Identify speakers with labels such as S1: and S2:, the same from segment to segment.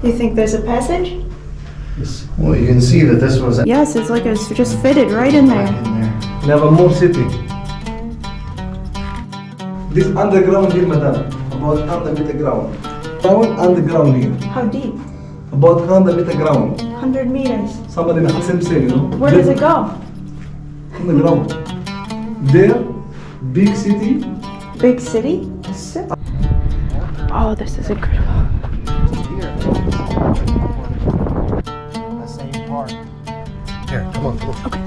S1: You think there's a passage?
S2: Yes. Well, you can see that this was
S1: Yes, it's like it's just fitted right in there.
S2: We have a more city.
S3: This underground here, madam, about 100 meter ground. Ground underground here,
S1: How deep?
S3: about 100 meter ground.
S1: 100 meters.
S3: Somebody may have same, you know.
S1: Where does it go?
S3: On the ground. There, big city.
S1: Big city? Oh, this is incredible.
S2: The same part. Here, come on.
S1: Okay.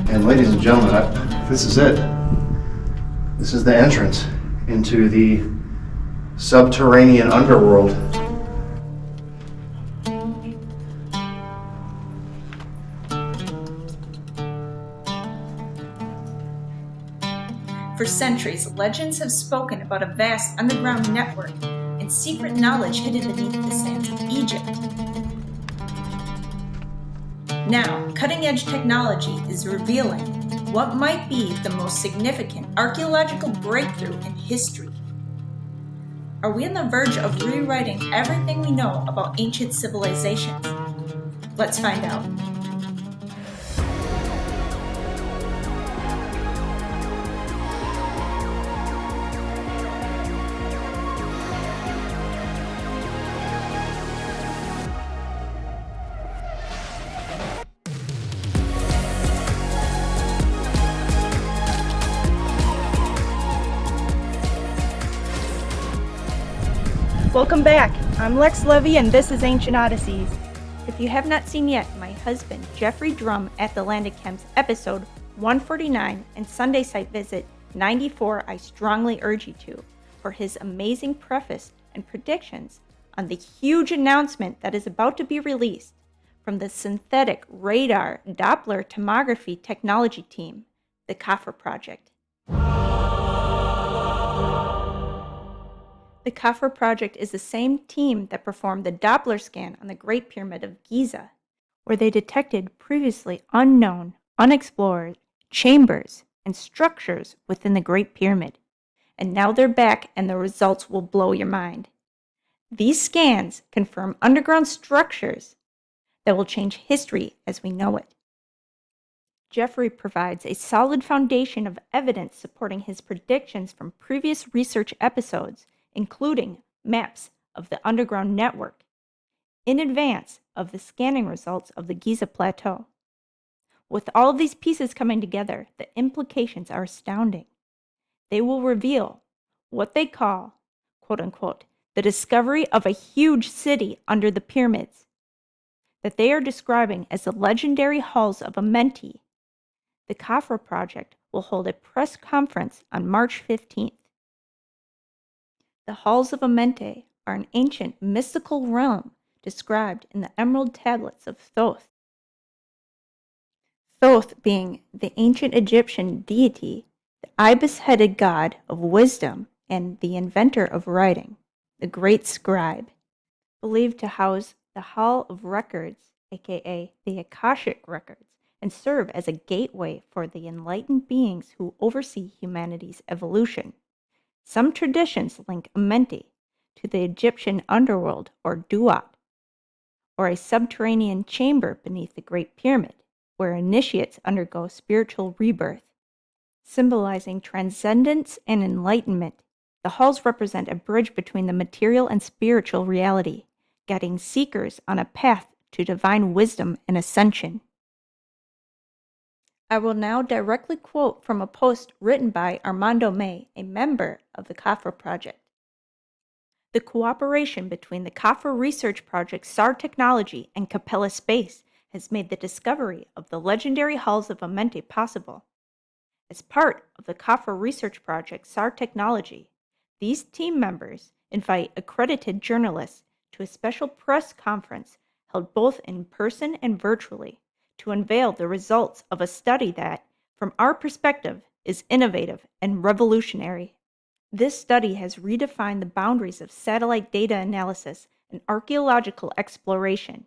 S2: And ladies and gentlemen, this is it. This is the entrance into the subterranean underworld.
S4: For centuries, legends have spoken about a vast underground network and secret knowledge hidden beneath the sands of Egypt. Now, cutting-edge technology is revealing what might be the most significant archaeological breakthrough in history. Are we on the verge of rewriting everything we know about ancient civilizations? Let's find out.
S1: Welcome back. I'm Lex Levy and this is Ancient Odysseys. If you have not seen yet my husband Jeffrey Drum at the Land of Chems episode 149 and Sunday site visit 94, I strongly urge you to, for his amazing preface and predictions on the huge announcement that is about to be released from the synthetic radar Doppler tomography technology team, the Khafre Project. The Khafre Project is the same team that performed the Doppler scan on the Great Pyramid of Giza, where they detected previously unknown, unexplored chambers and structures within the Great Pyramid. And now they're back and the results will blow your mind. These scans confirm underground structures that will change history as we know it. Jeffrey provides a solid foundation of evidence supporting his predictions from previous research episodes, including maps of the underground network, in advance of the scanning results of the Giza Plateau. With all of these pieces coming together, the implications are astounding. They will reveal what they call, quote-unquote, the discovery of a huge city under the pyramids, that they are describing as the legendary halls of Amenti. The Khafre Project will hold a press conference on March 15th. The halls of Amenti are an ancient mystical realm described in the emerald tablets of Thoth. Thoth being the ancient Egyptian deity, the ibis-headed god of wisdom and the inventor of writing, the great scribe, believed to house the Hall of Records, aka the Akashic Records, and serve as a gateway for the enlightened beings who oversee humanity's evolution. Some traditions link Amenti to the Egyptian underworld or Duat, or a subterranean chamber beneath the Great Pyramid, where initiates undergo spiritual rebirth. Symbolizing transcendence and enlightenment, the halls represent a bridge between the material and spiritual reality, guiding seekers on a path to divine wisdom and ascension. I will now directly quote from a post written by Armando May, a member of the Khafre Project. The cooperation between the Khafre Research Project SAR Technology and Capella Space has made the discovery of the legendary halls of Amenti possible. As part of the Khafre Research Project SAR Technology, these team members invite accredited journalists to a special press conference held both in person and virtually, to unveil the results of a study that, from our perspective, is innovative and revolutionary. This study has redefined the boundaries of satellite data analysis and archaeological exploration.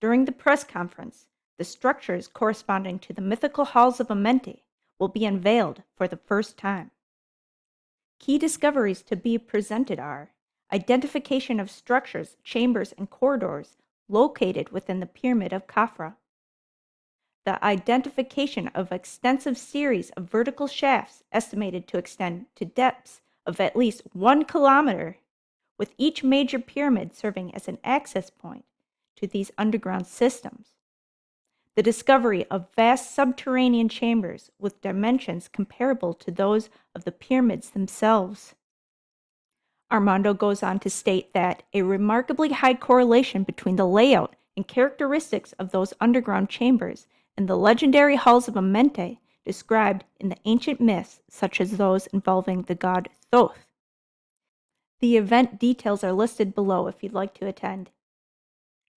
S1: During the press conference, the structures corresponding to the mythical halls of Amenti will be unveiled for the first time. Key discoveries to be presented are identification of structures, chambers, and corridors located within the Pyramid of Khafre, the identification of extensive series of vertical shafts estimated to extend to depths of at least 1 kilometer, with each major pyramid serving as an access point to these underground systems. The discovery of vast subterranean chambers with dimensions comparable to those of the pyramids themselves. Armando goes on to state that a remarkably high correlation between the layout and characteristics of those underground chambers and the legendary halls of Amenti described in the ancient myths, such as those involving the god Thoth. The event details are listed below if you'd like to attend.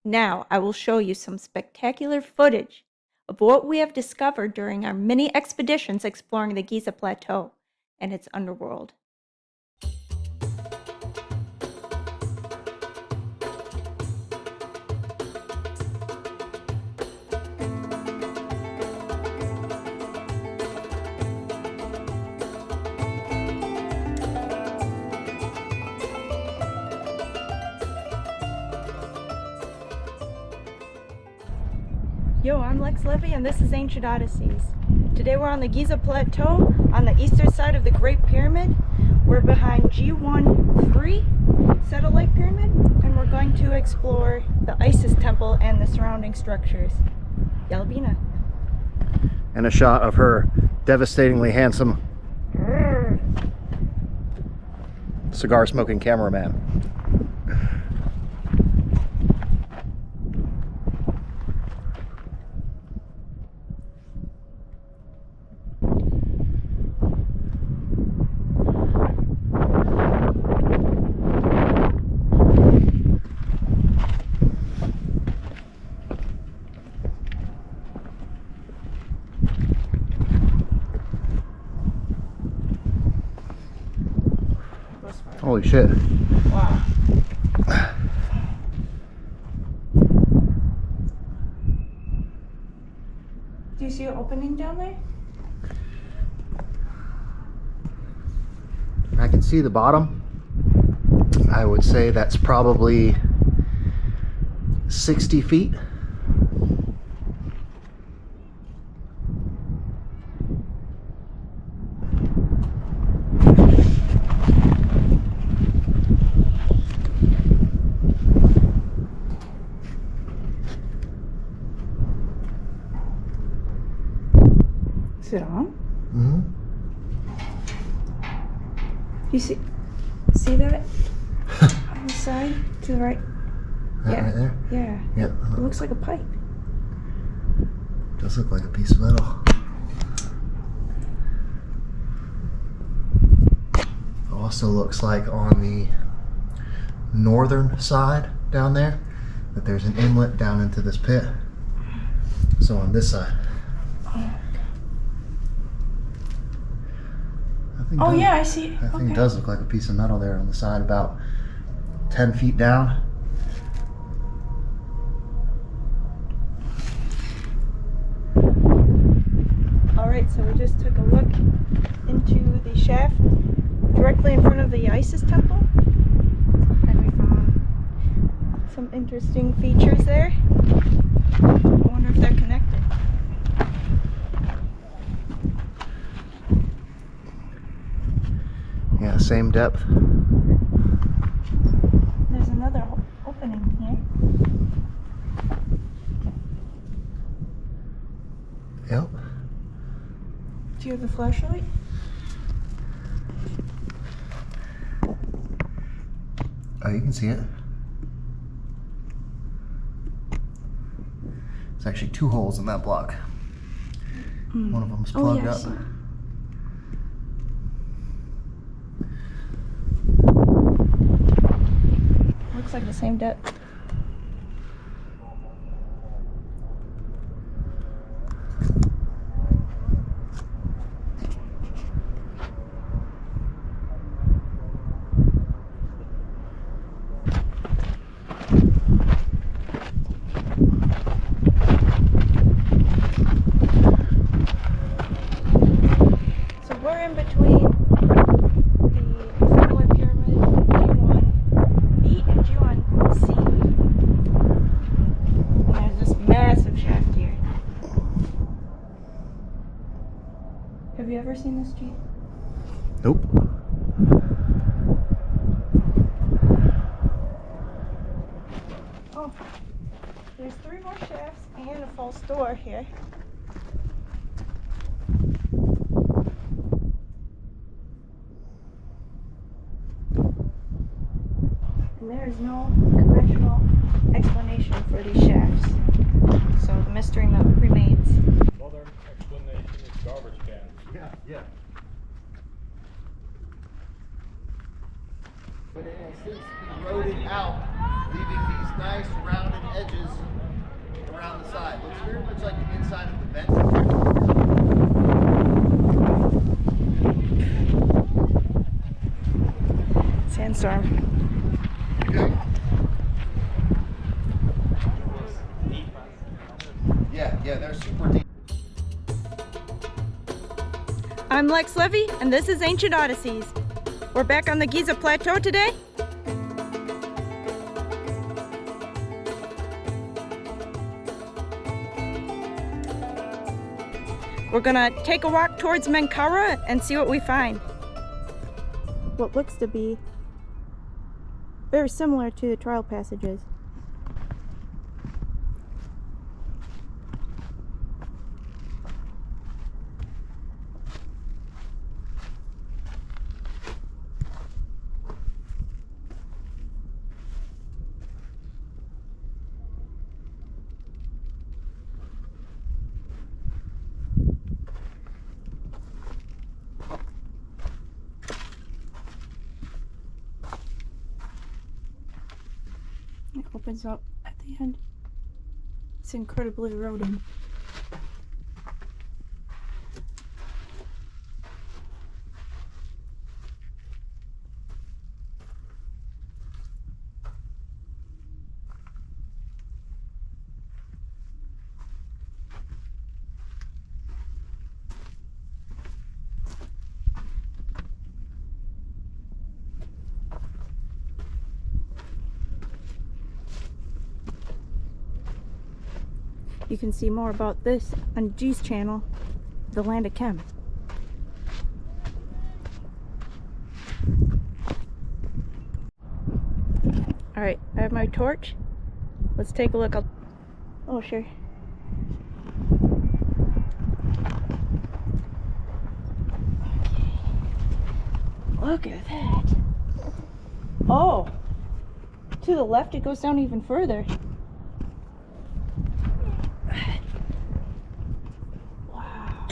S1: Now I will show you some spectacular footage of what we have discovered during our mini expeditions exploring the Giza Plateau and its underworld. Yo, I'm Lex Levy and this is Ancient Odysseys. Today we're on the Giza Plateau on the eastern side of the Great Pyramid. We're behind G1-3 satellite pyramid and we're going to explore the Isis temple and the surrounding structures. Yalbina.
S2: And a shot of her devastatingly handsome cigar smoking cameraman. Holy shit.
S1: Wow. Do you see an opening down there?
S2: I can see the bottom. I would say that's probably 60 feet.
S1: Is it on?
S2: Mm-hmm.
S1: You see that on the side to the right?
S2: That right there?
S1: Yeah.
S2: Yeah.
S1: It looks like a pipe.
S2: Does look like a piece of metal. Also looks like on the northern side down there that there's an inlet down into this pit. So on this side.
S1: Oh yeah, I see.
S2: I think
S1: Okay.
S2: it does look like a piece of metal there on the side, about 10 feet down.
S1: Alright, so we just took a look into the shaft directly in front of the Isis temple. And we found some interesting features there. I wonder if they're connected.
S2: Yeah, same depth.
S1: There's another opening here.
S2: Yep.
S1: Do you have the flashlight?
S2: Oh, you can see it. There's actually 2 holes in that block. One of them's plugged
S1: yeah, I
S2: up.
S1: see. Looks like the same depth. Have you ever seen this, G?
S2: Nope.
S1: Oh, there's 3 more shafts and a false door here. And there is no conventional explanation for these shafts. So the mystery remains.
S5: Modern explanation is garbage can.
S2: Yeah. But it has since eroded out, leaving these nice rounded edges around the side. Looks very much like the inside of the vent.
S1: Sandstorm.
S2: Yeah, they're super deep.
S1: I'm Lex Levy, and this is Ancient Odysseys. We're back on the Giza Plateau today. We're gonna take a walk towards Menkara and see what we find. What looks to be very similar to the trial passages. It opens up at the end. It's incredibly eroded. You can see more about this on G's channel, The Land of Chem. Alright, I have my torch. Let's take a look. Oh, sure. Look at that. Oh, to the left it goes down even further. Wow.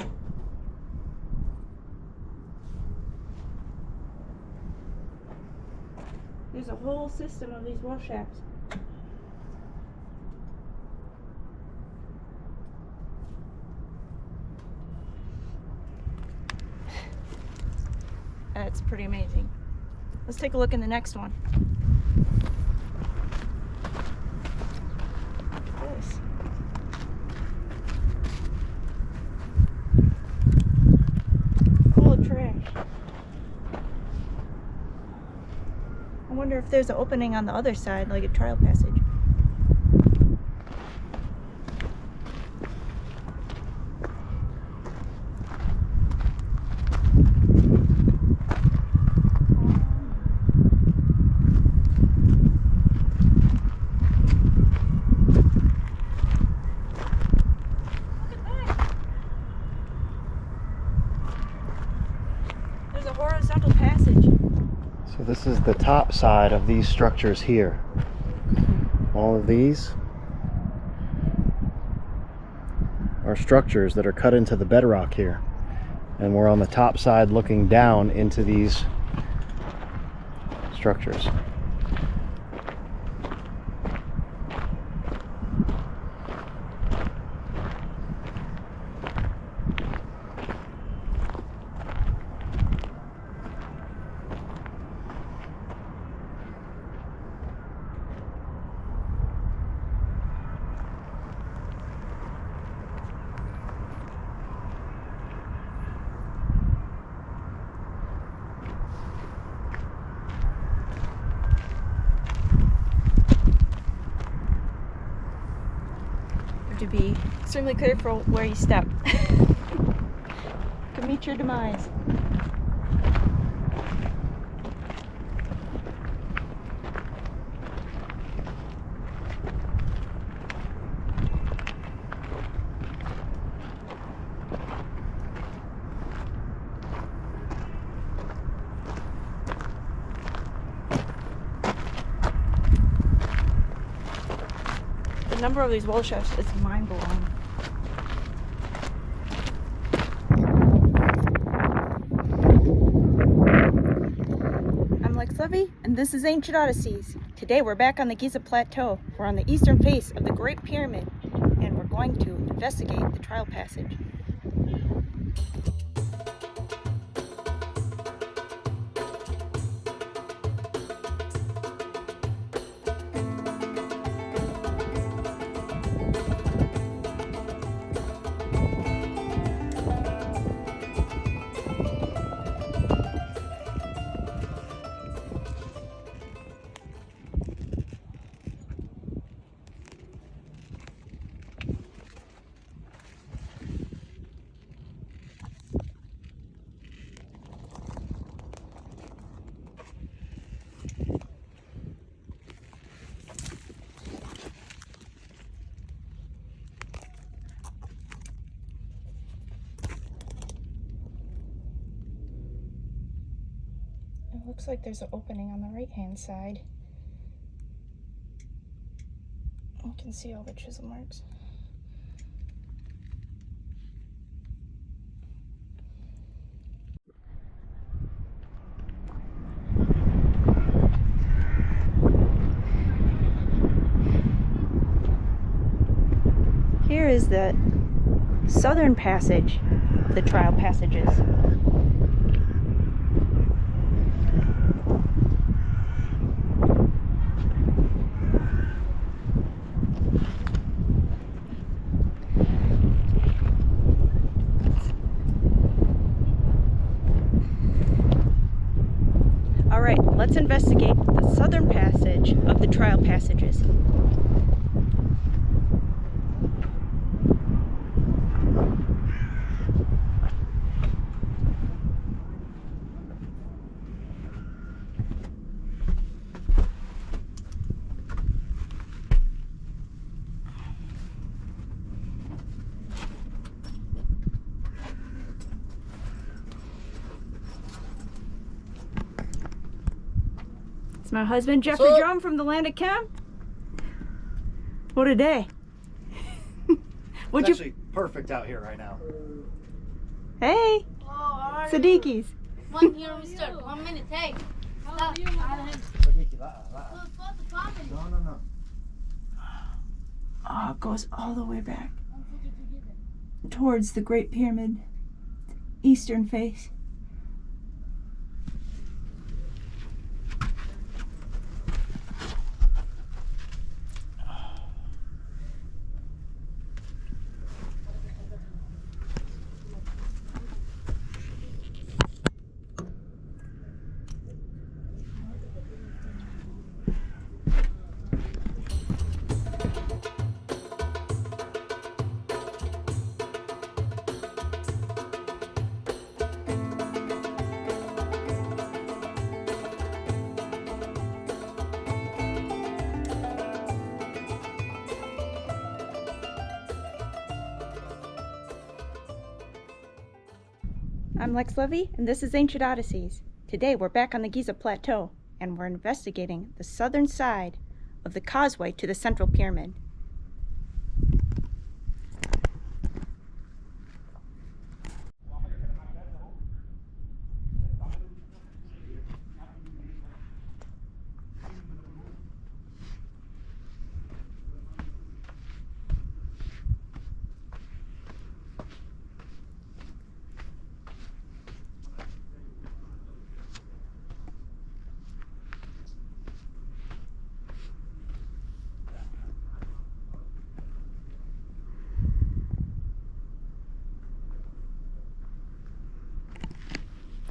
S1: There's a whole system of these well shafts. That's pretty amazing. Let's take a look in the next one. Look at this. Full of trash. I wonder if there's an opening on the other side, like a trial passage. There's a horizontal passage.
S2: So this is the top side of these structures here. All of these are structures that are cut into the bedrock here. And we're on the top side looking down into these structures.
S1: To be extremely careful where you step. can meet your demise. The number of these well shafts is mind-blowing. I'm Lex Levy, and this is Ancient Odysseys. Today we're back on the Giza Plateau. We're on the eastern face of the Great Pyramid, and we're going to investigate the trial passage. It looks like there's an opening on the right-hand side. You can see all the chisel marks. Here is the southern passage of the trial passages. Alright, let's investigate the southern passage of the trial passages. It's my husband, Jeffrey Drum from the land of Chem. What a day.
S6: It's actually perfect out here right now.
S1: Hey, Sadiqis.
S7: 1 year, mister. 1 minute, hey. Stop.
S6: No.
S1: Oh, it goes all the way back towards the Great Pyramid, eastern face. I'm Lex Levy, and this is Ancient Odysseys. Today we're back on the Giza Plateau, and we're investigating the southern side of the causeway to the central pyramid.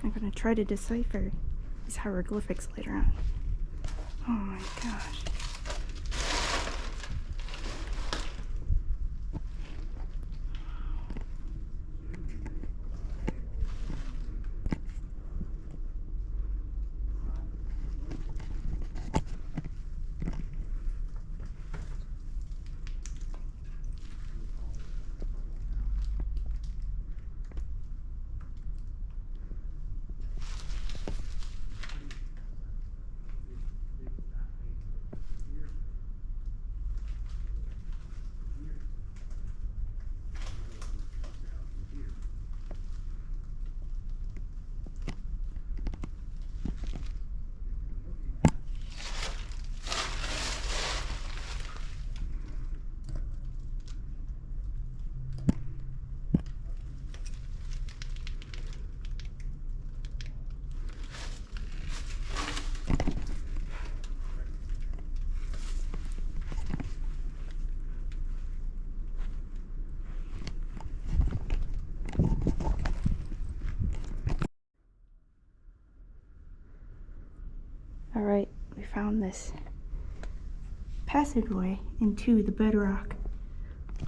S1: I'm going to try to decipher these hieroglyphics later on. Oh my gosh. down this passageway into the bedrock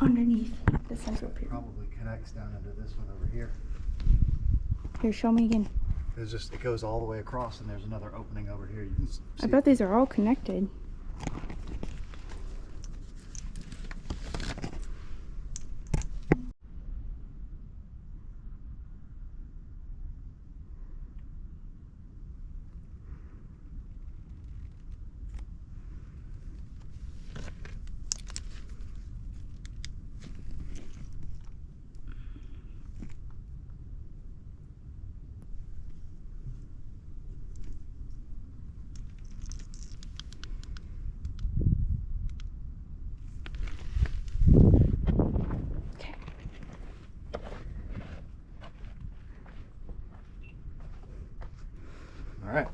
S1: underneath the central pyramid.
S2: Probably connects down into this one over here.
S1: Here, show me again.
S2: It goes all the way across, and there's another opening over here. You can see
S1: I bet these are all connected.
S2: All right.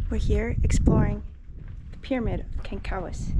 S1: We're here exploring the pyramid of Khentkaus.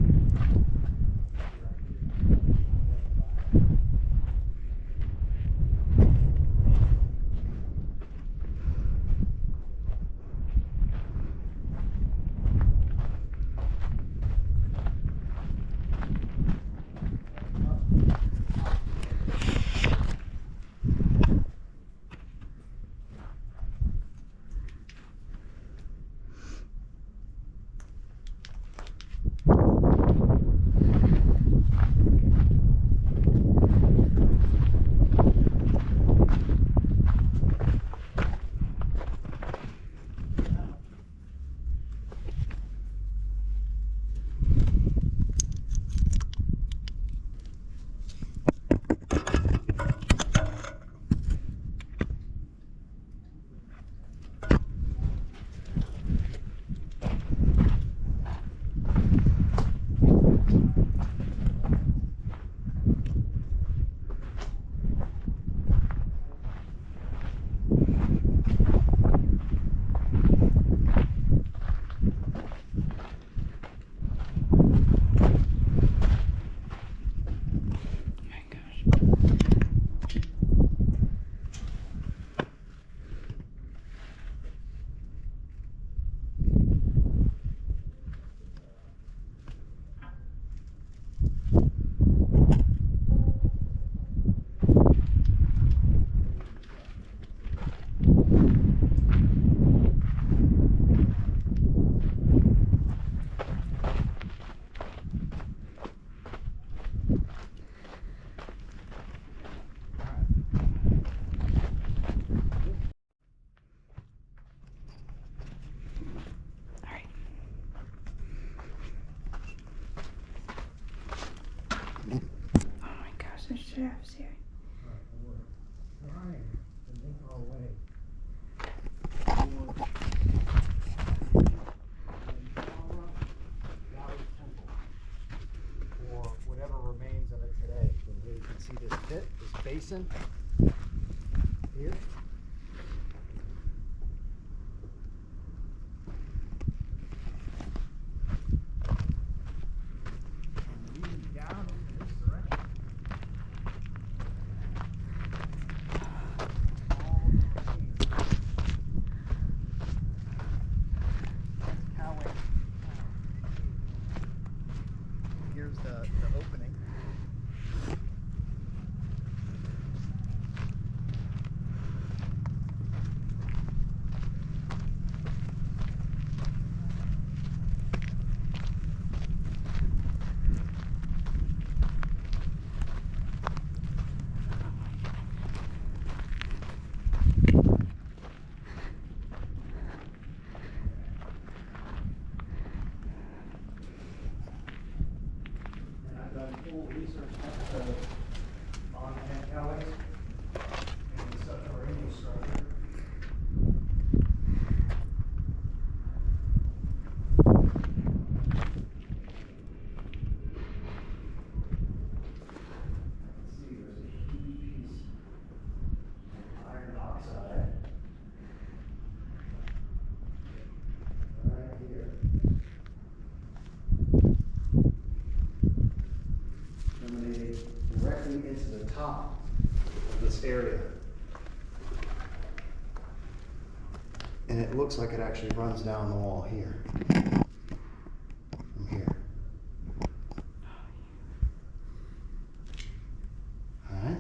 S1: Shafts here.
S6: basin here. And leading down in this direction. Here's the opening. And I've done full research on Khentkaus and the subterranean structure. See, there's a huge piece of iron oxide right here. Emanating directly into the top of this area. And it looks like it actually runs down the wall here. From here. Alright.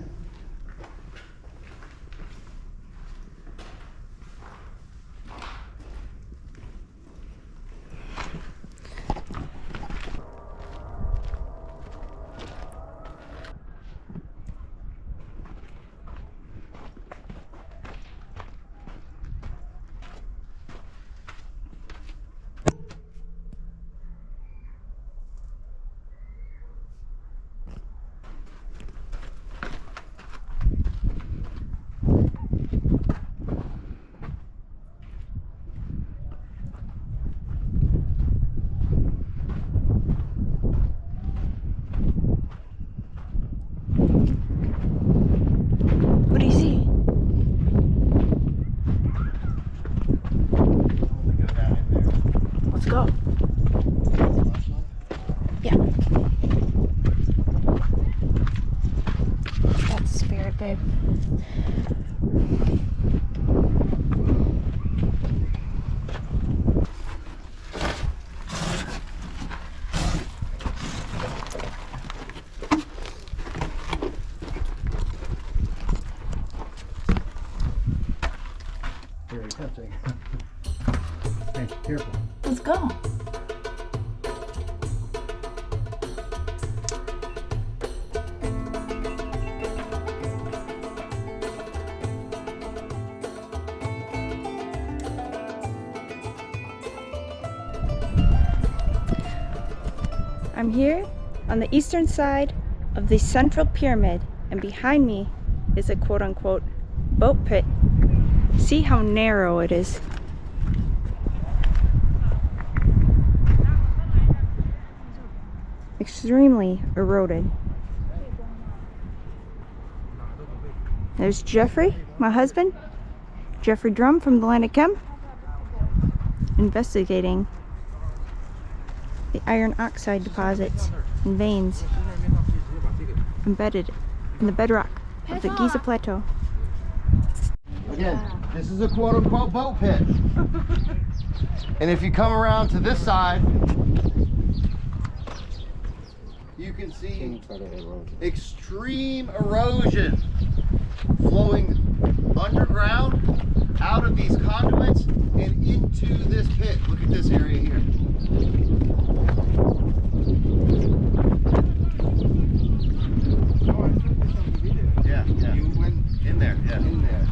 S1: What do you see?
S2: Only go down in there.
S1: Let's go.
S2: Flashlight.
S1: Yeah. That's the spirit, babe.
S2: Very tempting. Hey, careful.
S1: Let's go. I'm here on the eastern side of the central pyramid, and behind me is a quote-unquote boat pit. See how narrow it is. Extremely eroded. There's Jeffrey, my husband, Jeffrey Drum from the Land of Chem, investigating the iron oxide deposits and veins embedded in the bedrock of the Giza Plateau.
S2: Again, this is a quote-unquote boat pit. And if you come around to this side, you can see extreme erosion flowing underground out of these conduits and into this pit. Look at this area here. Yeah, yeah. You went in there, yeah. In there.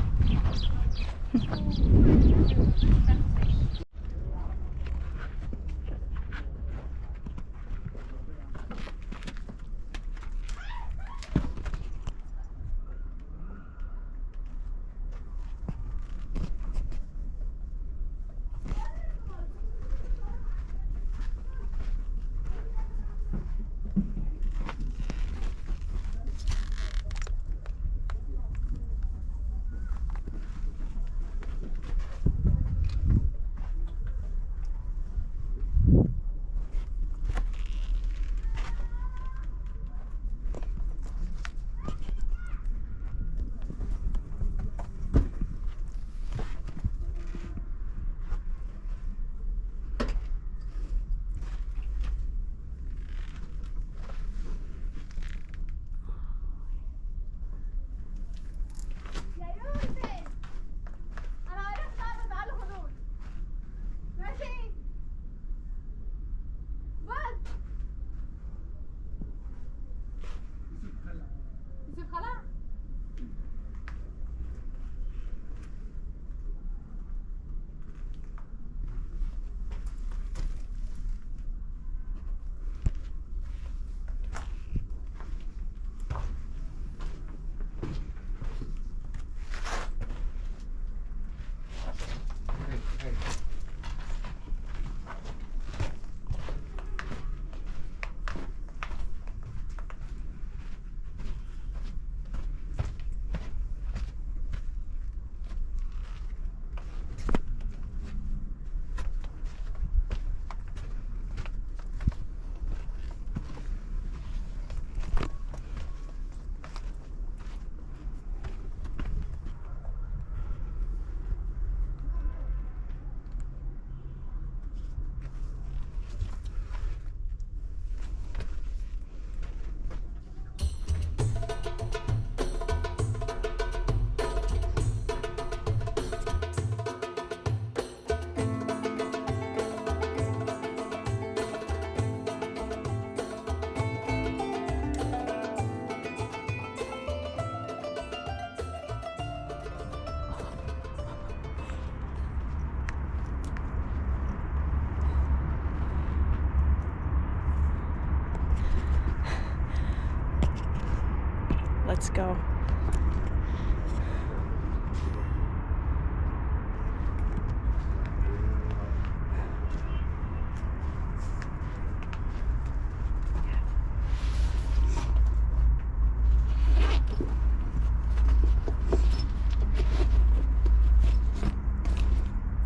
S1: Let's go.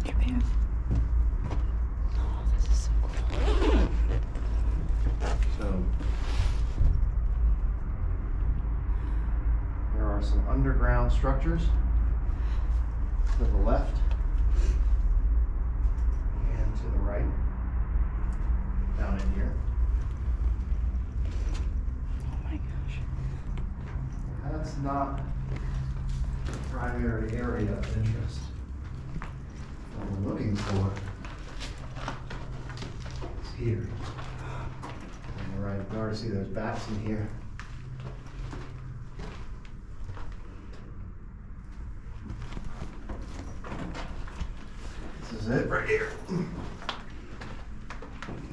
S1: Japan. Oh, this is so cool.
S2: So there are some underground structures to the left and to the right down in here.
S1: Oh my gosh.
S2: That's not the primary area of interest. What we're looking for is here. On the right, you already see those bats in here. This is it right here. And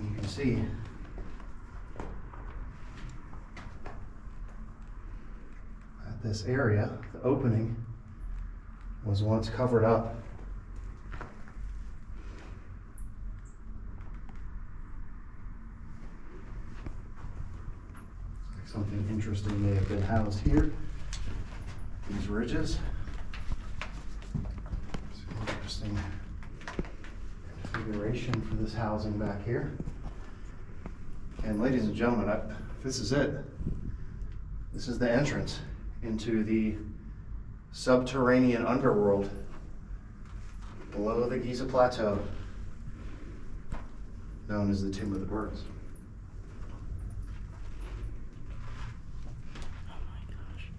S2: you can see that this area, the opening, was once covered up. Looks like something interesting may have been housed here. These ridges. Some interesting configuration for this housing back here. And ladies and gentlemen, this is it. This is the entrance into the subterranean underworld below the Giza Plateau, known as the Tomb of the Birds.
S1: Oh my gosh.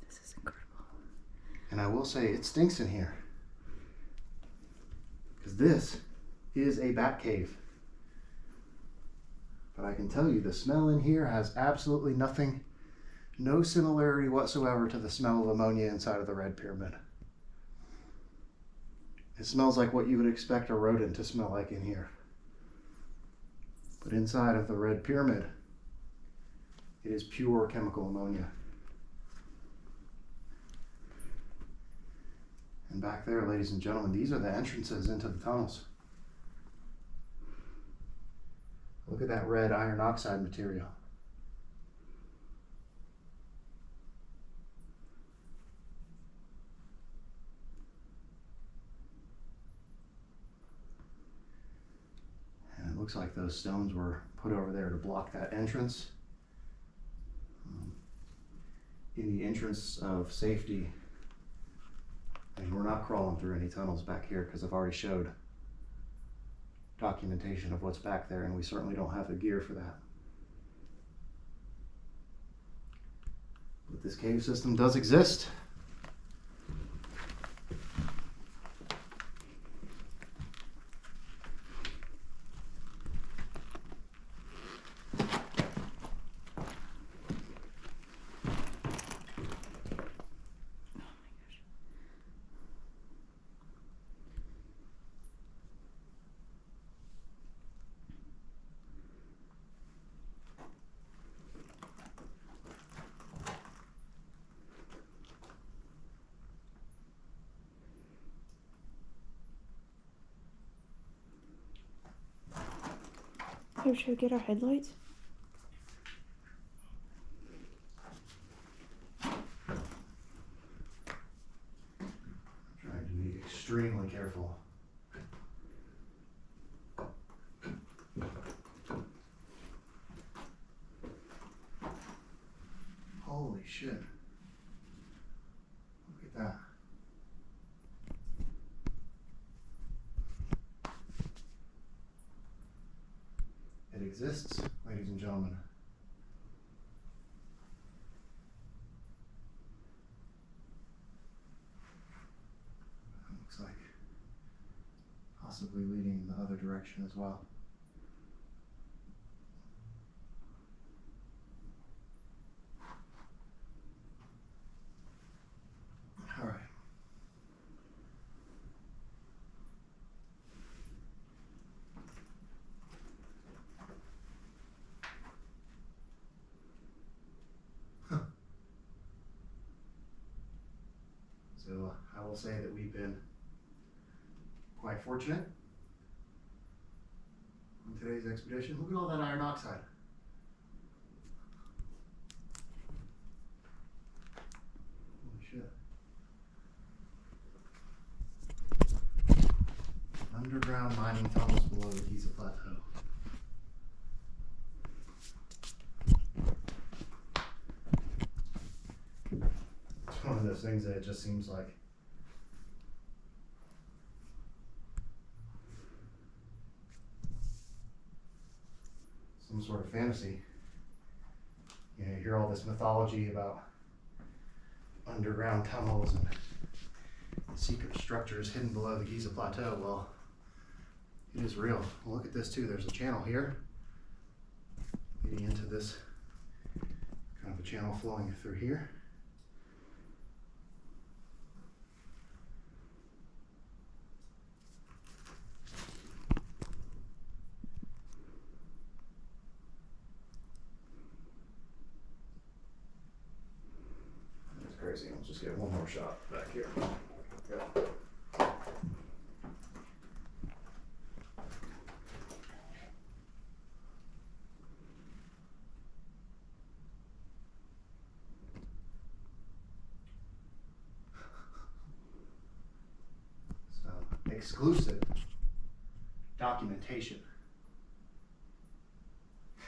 S1: This is incredible.
S2: And I will say, it stinks in here. Because this is a bat cave. But I can tell you, the smell in here has absolutely nothing, no similarity whatsoever to the smell of ammonia inside of the Red Pyramid. It smells like what you would expect a rodent to smell like in here. But inside of the Red Pyramid, it is pure chemical ammonia. And back there, ladies and gentlemen, these are the entrances into the tunnels. Look at that red iron oxide material. And it looks like those stones were put over there to block that entrance. In the interest of safety, and we're not crawling through any tunnels back here because I've already showed documentation of what's back there, and we certainly don't have the gear for that. But this cave system does exist.
S1: Oh, should we get our headlights?
S2: Trying to be extremely careful. Holy shit. Look at that. It exists, ladies and gentlemen. Looks like possibly leading in the other direction as well. will say that we've been quite fortunate on today's expedition. Look at all that iron oxide. Holy shit. Underground mining tunnels below the Giza Plateau. It's one of those things that it just seems like some sort of fantasy. You know, you hear all this mythology about underground tunnels and secret structures hidden below the Giza Plateau. Well, it is real. Well, look at this too. There's a channel here leading into this kind of a channel flowing through here. That's crazy. Let's just get one more shot back here. Yeah. Exclusive documentation.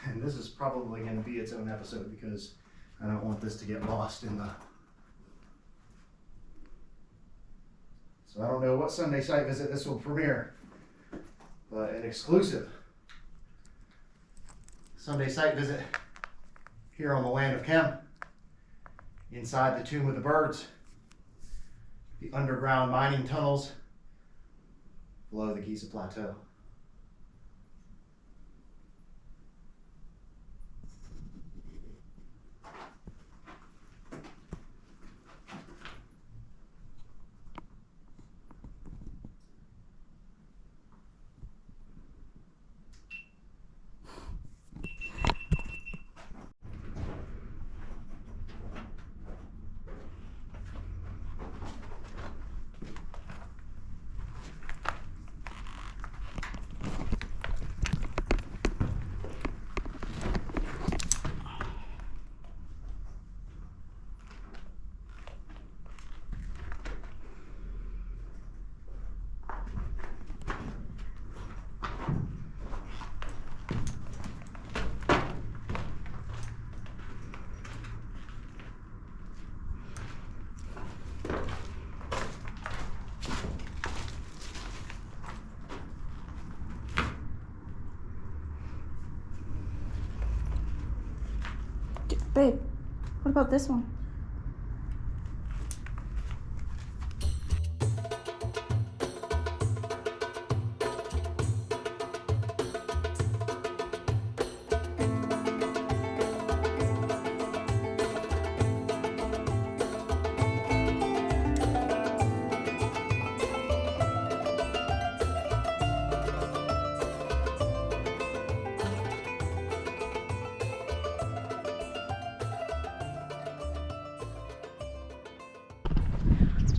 S2: And this is probably going to be its own episode because I don't want this to get lost in the... So I don't know what Sunday site visit this will premiere, but an exclusive Sunday site visit here on the land of Khem, inside the Tomb of the Birds, the underground mining tunnels below the Giza Plateau.
S1: Babe, what about this one?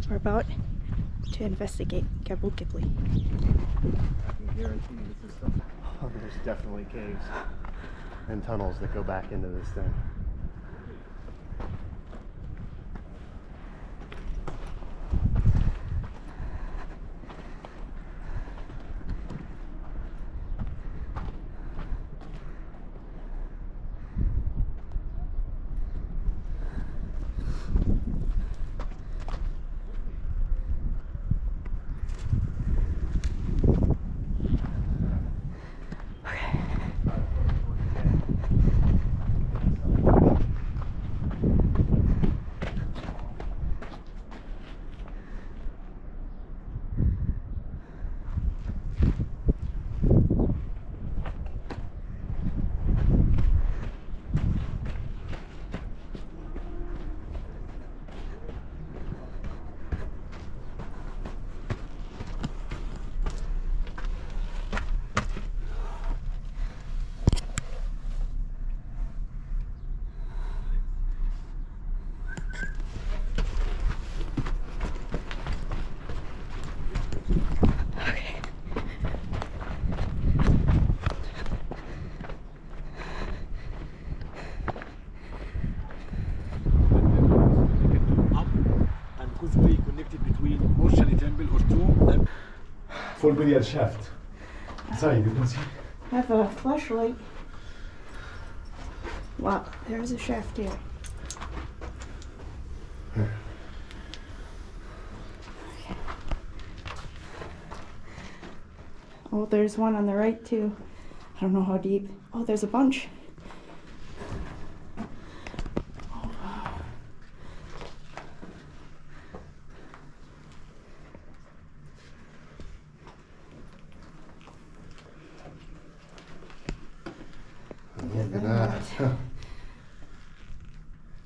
S1: We're about to investigate Gebel Ghibli.
S2: I can guarantee you this is something. Oh, there's definitely caves and tunnels that go back into this thing.
S6: full burial shaft. Inside, you can see.
S1: I have a flashlight. Wow, there's a shaft here. Oh, there's one on the right too. I don't know how deep. Oh, there's a bunch.
S2: Look at that.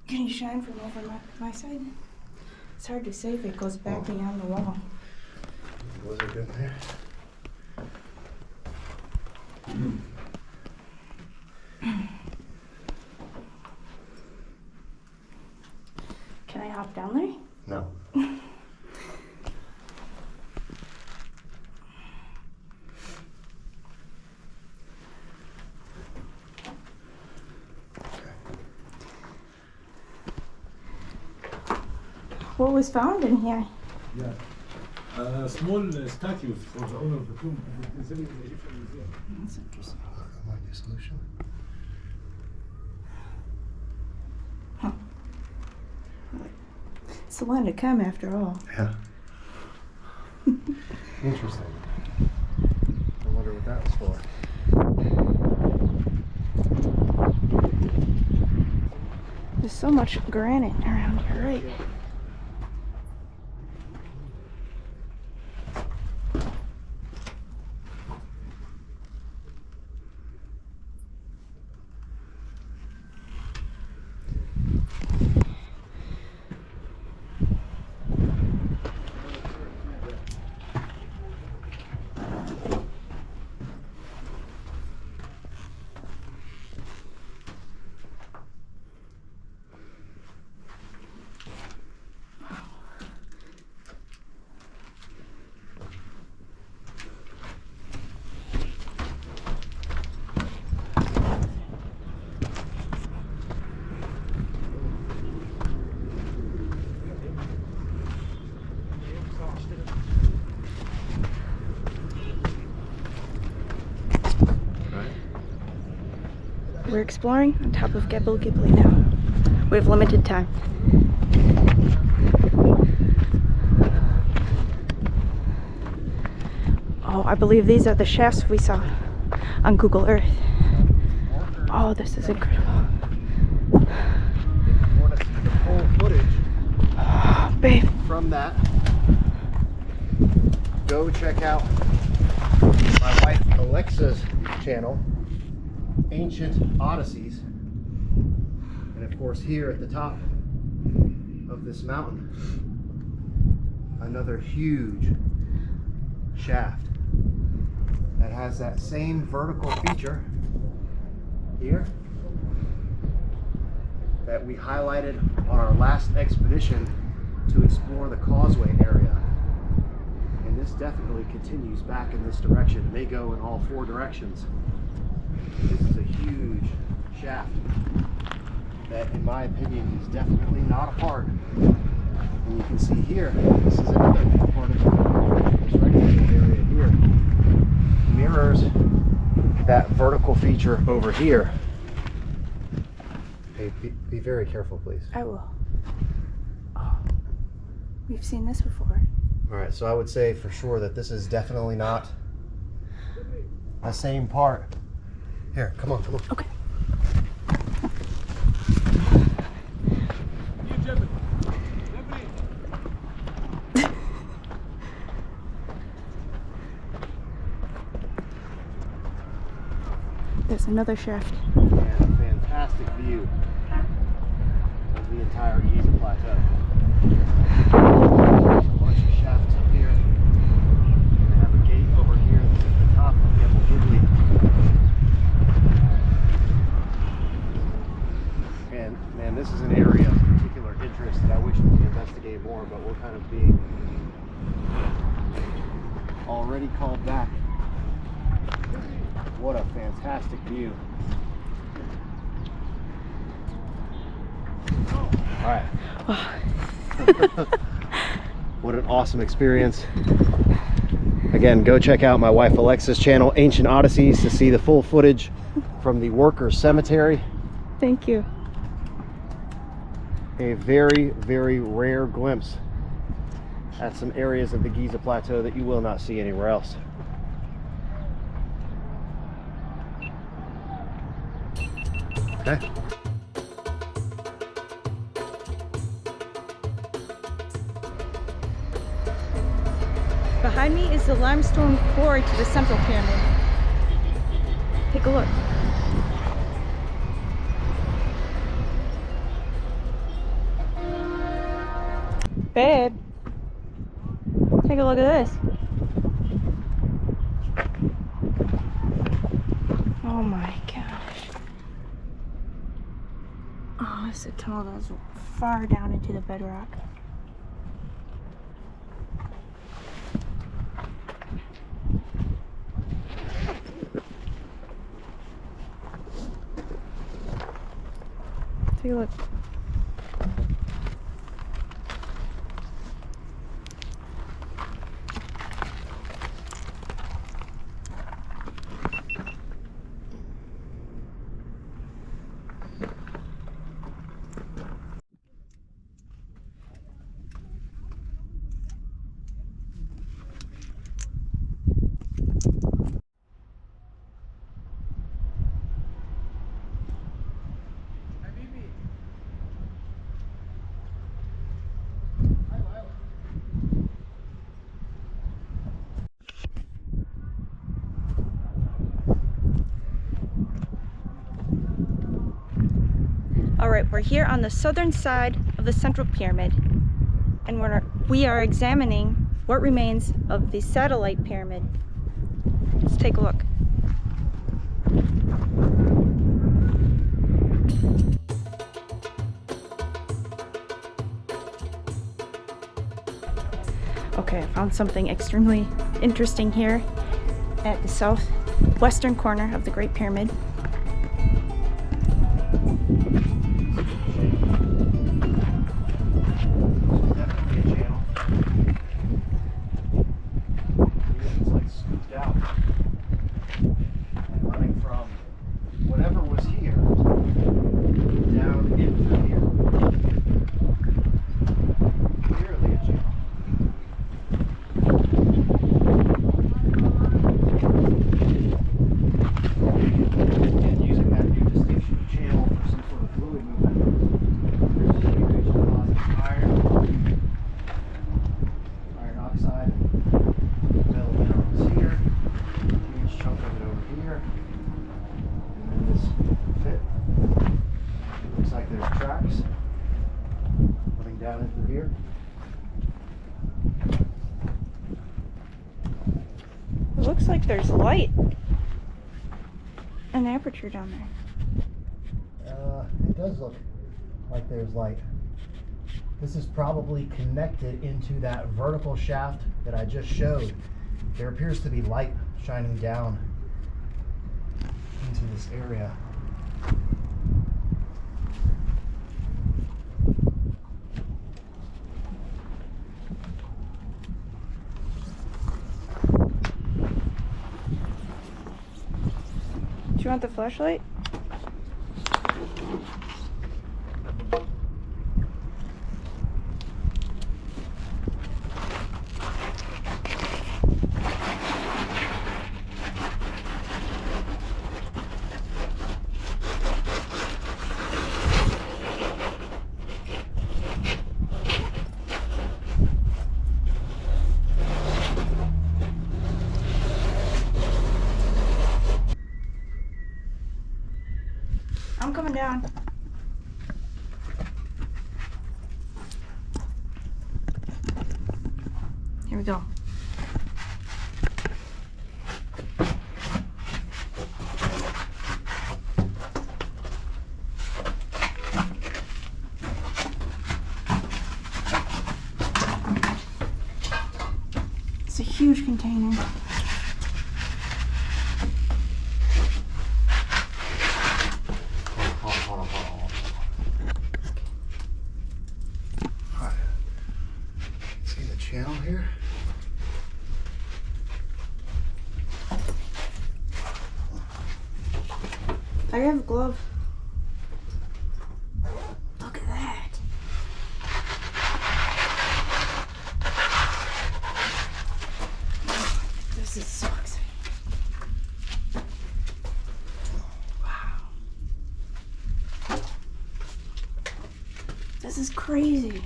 S1: Can you shine from over my side? It's hard to say if it goes back beyond the wall.
S2: Was it good there?
S1: Can I hop down there?
S2: No.
S1: What was found in here?
S6: Yeah. Small statues for the owner of the tomb. It's in the Egyptian museum.
S1: That's interesting.
S2: That might be a solution.
S1: Huh. It's the one to come after all.
S2: Yeah. Interesting. I wonder what that was for.
S1: There's so much granite around here, right? We're exploring on top of Gebel Ghibli now. We have limited time. Oh, I believe these are the shafts we saw on Google Earth. Oh, this is incredible.
S2: If you want to see the full footage
S1: Oh, babe.
S2: from that, go check out my wife Alexa's channel, Ancient Odysseys. And of course here at the top of this mountain, another huge shaft that has that same vertical feature here that we highlighted on our last expedition to explore the causeway area. And this definitely continues back in this direction. It may go in all four directions. This is a huge shaft that, in my opinion, is definitely not a part. And you can see here, this is another part of this rectangle area here. Mirrors that vertical feature over here. Hey, be very careful, please.
S1: I will. Oh, we've seen this before.
S2: All right, so I would say for sure that this is definitely not the same part. Here, come on, come on.
S1: Okay. There's another shaft.
S2: And a fantastic view of the entire Giza Plateau. There's a bunch of shafts up here. We have a gate over here. This is the top of Gebel Ghibli. And man, this is an area of particular interest that I wish we could investigate more, but we're kind of being already called back. What a fantastic view. All right. What an awesome experience. Again, go check out my wife Alexa's channel, Ancient Odysseys, to see the full footage from the workers' cemetery.
S1: Thank you.
S2: A very, very rare glimpse at some areas of the Giza Plateau that you will not see anywhere else. Okay.
S1: Behind me is the limestone quarry to the central pyramid. Take a look. Babe, take a look at this. Oh my gosh. Oh, it's a tunnel that goes far down into the bedrock. Take a look. Alright, we're here on the southern side of the central pyramid, and we are examining what remains of the satellite pyramid. Let's take a look. Okay, I found something extremely interesting here at the southwestern corner of the Great Pyramid. It looks like there's light. An aperture down there.
S2: It does look like there's light. This is probably connected into that vertical shaft that I just showed. There appears to be light shining down into this area.
S1: Do you want the flashlight? I'm coming down. Here we go. It's a huge container.
S2: Channel here.
S1: I have a glove. Look at that. This is so exciting. Wow. This is crazy.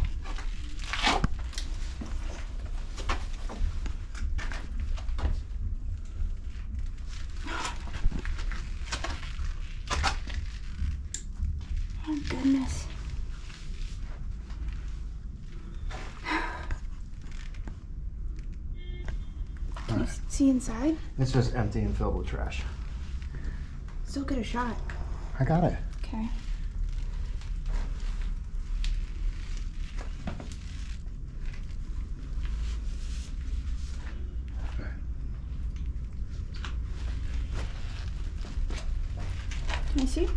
S1: Oh goodness. Can you see inside?
S2: It's just empty and filled with trash.
S1: Still get a shot.
S2: I got it.
S1: Okay. Can I see?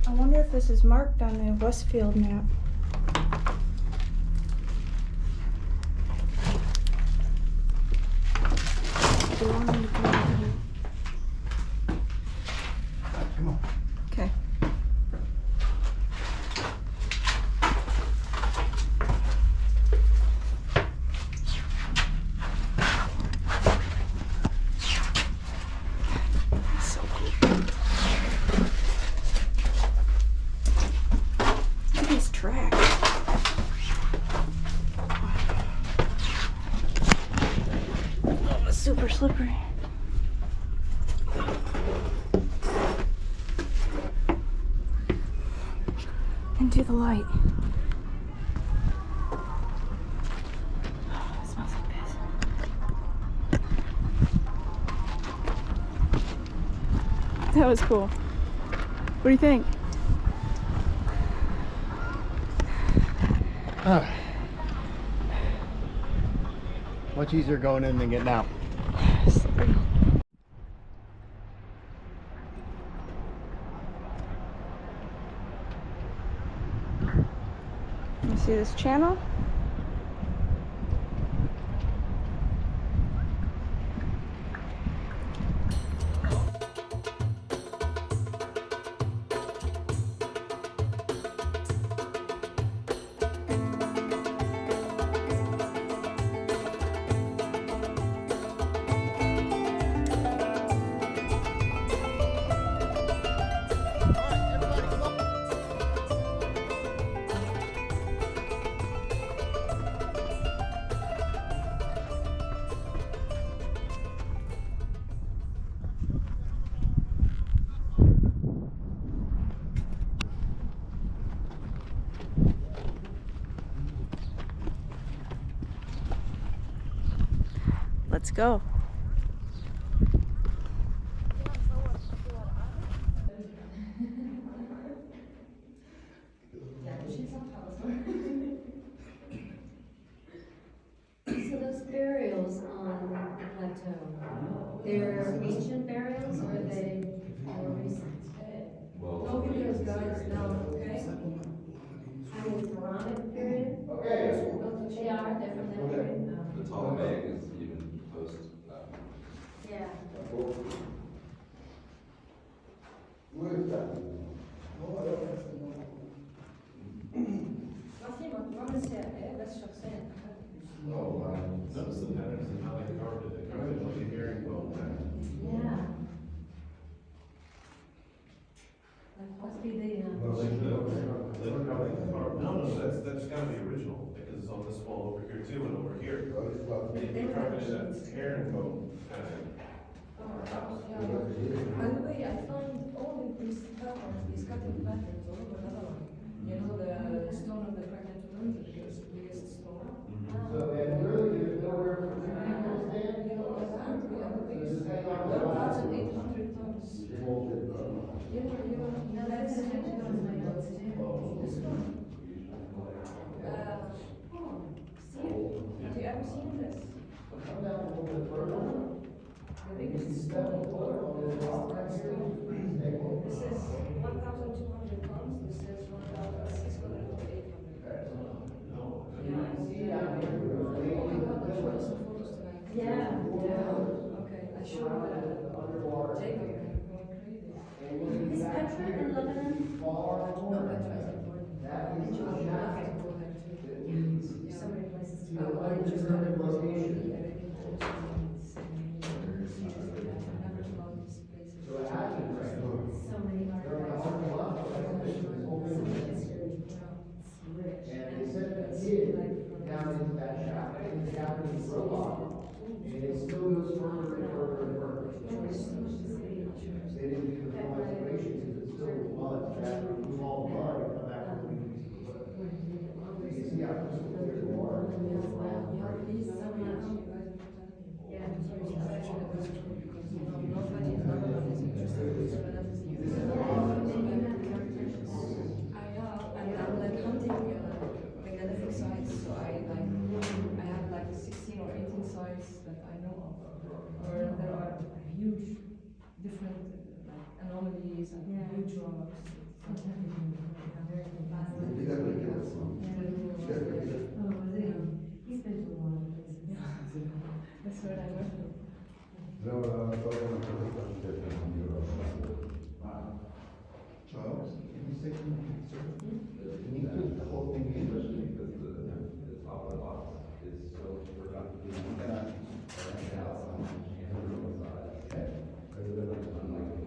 S1: I wonder if this is marked on the Westfield map. Do you want me to come over here?
S2: Come on.
S1: Okay. So cool. Look at these tracks. Oh, it's super slippery. Into the light. Oh, it smells like this. That was cool. What do you think?
S2: Much easier going in than getting out.
S1: Slippery. You see this channel? Let's go.
S8: So those burials on the plateau, they're ancient burials or are they more recent?
S6: Talk to those guys now, okay?
S8: I mean, Pharaonic period? They are, they're from that period?
S9: The Ptolemaic is even post that.
S8: Yeah.
S9: Notice the patterns and how they carved it. They carved it like a herringbone pattern.
S8: Yeah. That must be the,
S9: They look how they carved. No, that's gotta be original, because it's on this wall over here too and over here. They carved it in a herringbone pattern.
S6: By the way, I found all of these patterns, these cutting patterns all over Lebanon. You know, the stone of the Khentkaus I, the biggest stone.
S2: So, and really, there's nowhere for two people to stand?
S6: You know, Levant, we have the biggest, 1,800 tons. You know, that's this one. See, have you ever seen this?
S2: Come down a little bit further.
S6: The biggest stone in the world is limestone. This says 1,200 tons. This says 1,600 or 800. Yeah. Oh my God, I showed us some photos tonight.
S8: Yeah.
S6: Okay, I showed Jacob going crazy.
S8: Is Petra in Lebanon?
S6: No, Petra is important. And you have to go there too.
S8: So many places to
S6: I
S8: go.
S6: just got a location. Everything close to me.
S8: So many artifacts. So much history. It's rich.
S2: And they sent a kid down into that shaft, and the Japanese robot, and it still goes further and further and further. They didn't do the full excavation because it's still mud, so they have to remove all the mud and come back with a new piece of wood. You can see how crystal clear the water.
S6: I'm like hunting megalithic sites, so I have like 16 or 18 sites that I know of, where there are huge different anomalies and huge rocks.
S8: He's been to a lot of places.
S6: That's what I went to.
S2: Charles, can you say something? Can you put the whole thing in?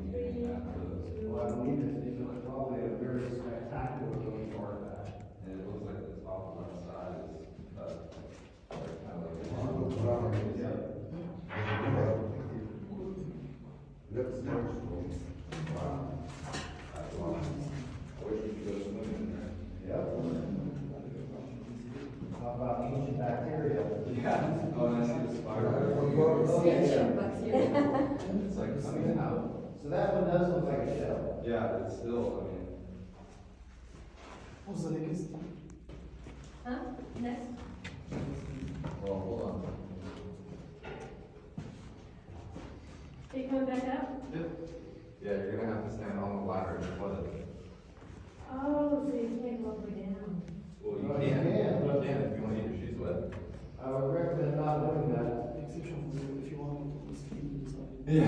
S2: Well, I believe it's probably a very spectacular looking artifact.
S9: And it looks like the top left side is cut.
S2: Talk about ancient bacteria.
S9: Yeah. Oh, and I see the spider. It's like coming out.
S2: So that one does look like a shell.
S9: Yeah, it's still, I mean,
S8: Huh? Next.
S9: well, hold on.
S8: Are you coming back up?
S9: Yeah, you're gonna have to stand on the ladder and flood it.
S8: Oh, so you can't go all the way down.
S9: Well, you
S2: Oh,
S9: can,
S2: you can.
S9: if you want to get your shoes wet.
S2: I would recommend not doing that.
S9: Yeah.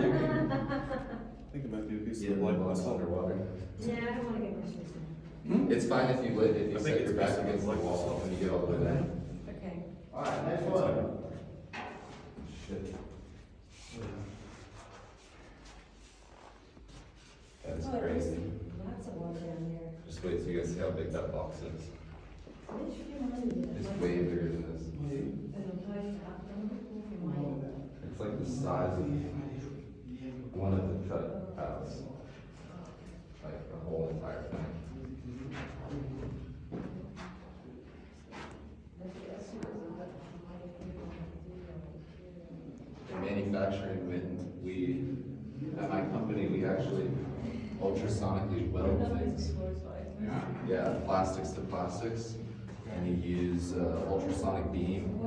S9: You can.
S10: I think it might be a piece
S9: Yeah,
S10: of light
S9: lost
S10: muscle.
S9: underwater.
S8: Yeah, I don't wanna get my shoes wet.
S9: It's fine if you
S10: I
S9: set
S10: think
S9: your
S10: it's
S9: back
S10: best
S9: against the
S10: like
S9: wall
S10: this.
S9: and you get all the way down.
S8: Okay.
S2: All right, next one.
S9: Shit. That is
S8: Oh, there's
S9: crazy.
S8: lots of water down there.
S9: Just wait till you guys see how big that box is.
S8: Which reminds me of
S9: It's
S8: like-
S9: way bigger than this.
S8: And the place up there, remind-
S9: It's like the size of one of the cut outs. Like the whole entire thing. In manufacturing, when we, at my company, we actually ultrasonically weld things. Yeah, plastics to plastics, and you use ultrasonic beam,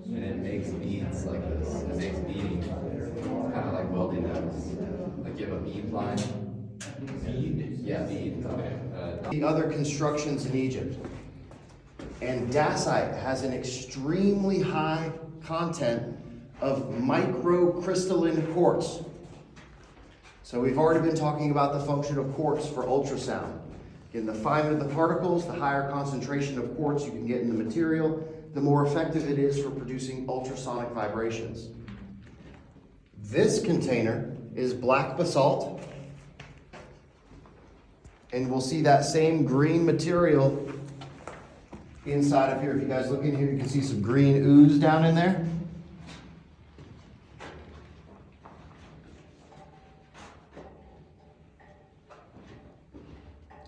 S9: and it makes beads like this. It makes beading, kind of like welding knives. Like you have a bead line. Bead? Yeah, bead. Okay.
S2: The other constructions in Egypt. And dacite has an extremely high content of microcrystalline quartz. So we've already been talking about the function of quartz for ultrasound. Again, the finer the particles, the higher concentration of quartz you can get in the material, the more effective it is for producing ultrasonic vibrations. This container is black basalt. And we'll see that same green material inside of here. If you guys look in here, you can see some green ooze down in there.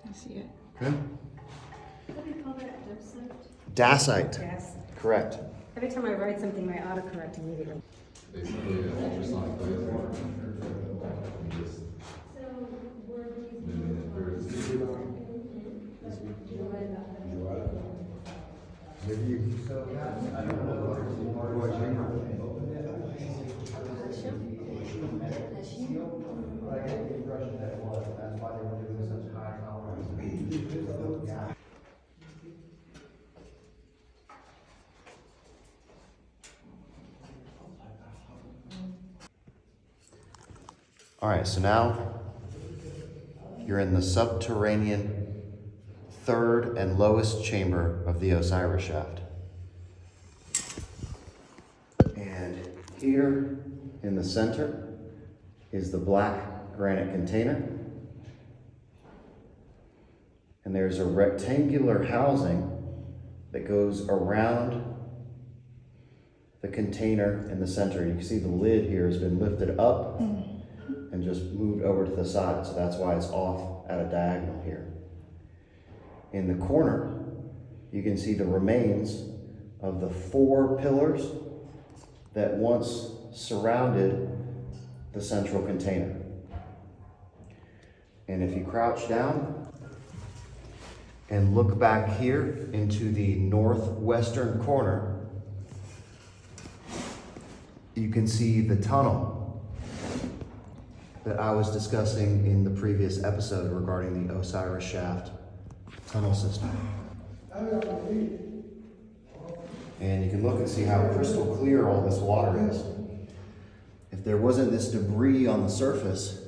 S1: I see it.
S2: Okay.
S8: What do you call that, dacite?
S2: Dacite.
S8: Yes.
S2: Correct.
S8: Every time I write something, my autocorrect immediately.
S9: Basically, an ultrasonic laser. You just moving it through.
S2: All right, so now you're in the subterranean third and lowest chamber of the Osiris shaft. And here in the center is the black granite container. And there's a rectangular housing that goes around the container in the center. You can see the lid here has been lifted up and just moved over to the side. So that's why it's off at a diagonal here. In the corner, you can see the remains of the 4 pillars that once surrounded the central container. And if you crouch down and look back here into the northwestern corner, you can see the tunnel that I was discussing in the previous episode regarding the Osiris shaft tunnel system. And you can look and see how crystal clear all this water is. If there wasn't this debris on the surface,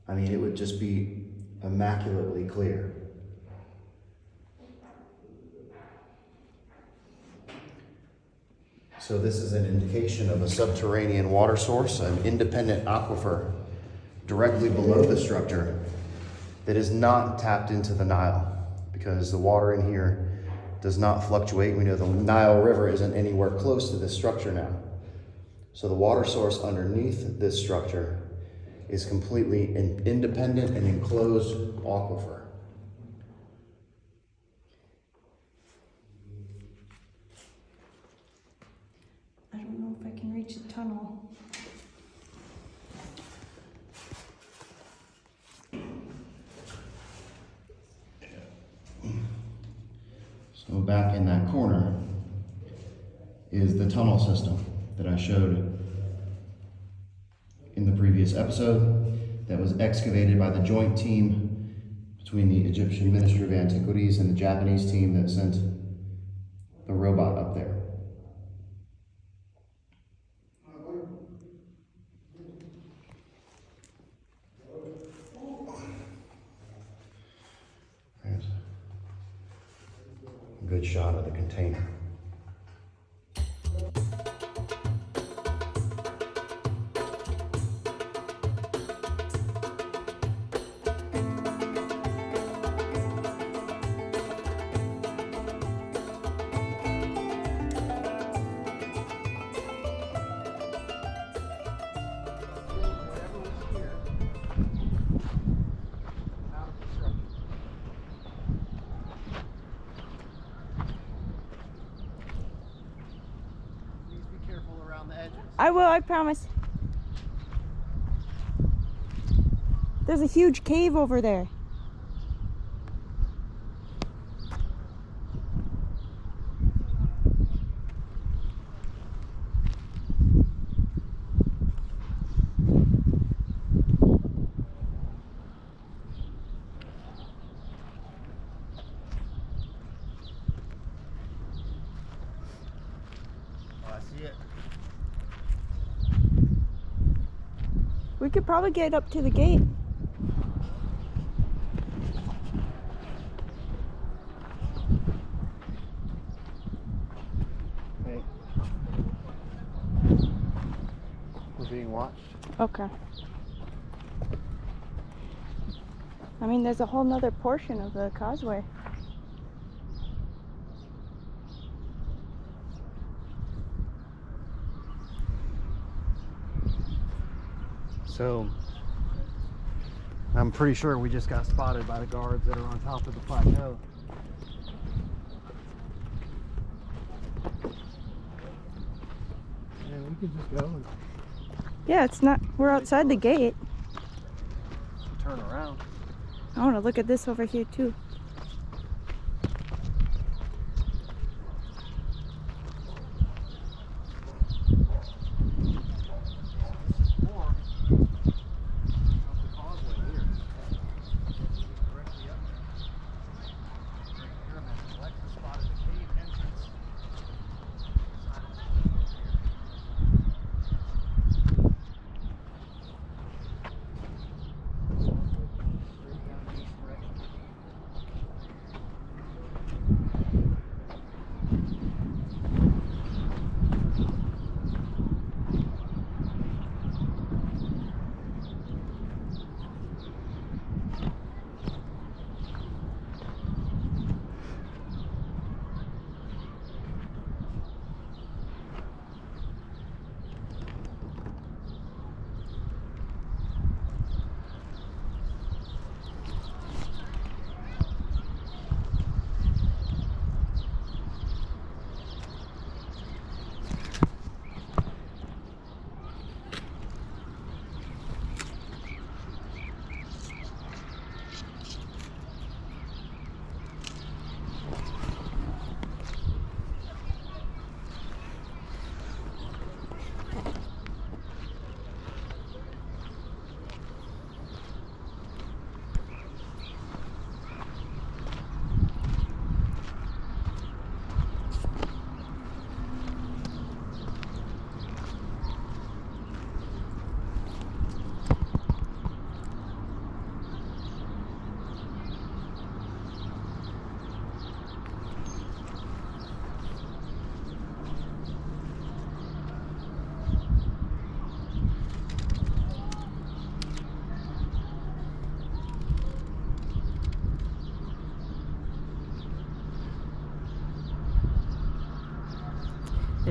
S2: I mean, it would just be immaculately clear. So this is an indication of a subterranean water source, an independent aquifer directly below the structure that is not tapped into the Nile, because the water in here does not fluctuate. We know the Nile River isn't anywhere close to this structure now. So the water source underneath this structure is completely independent and enclosed aquifer.
S1: I don't know if I can reach the tunnel.
S2: So back in that corner is the tunnel system that I showed in the previous episode that was excavated by the joint team between the Egyptian Ministry of Antiquities and the Japanese team that sent the robot up there. There's a good shot of the container.
S1: I will, I promise. There's a huge cave over there. We could probably get up to the gate.
S2: Hey. We're being watched.
S1: Okay. I mean, there's a whole nother portion of the causeway.
S2: So, I'm pretty sure we just got spotted by the guards that are on top of the plateau. Yeah, we could just go and
S1: Yeah, it's not, we're outside the gate.
S2: turn around.
S1: I want to look at this over here too.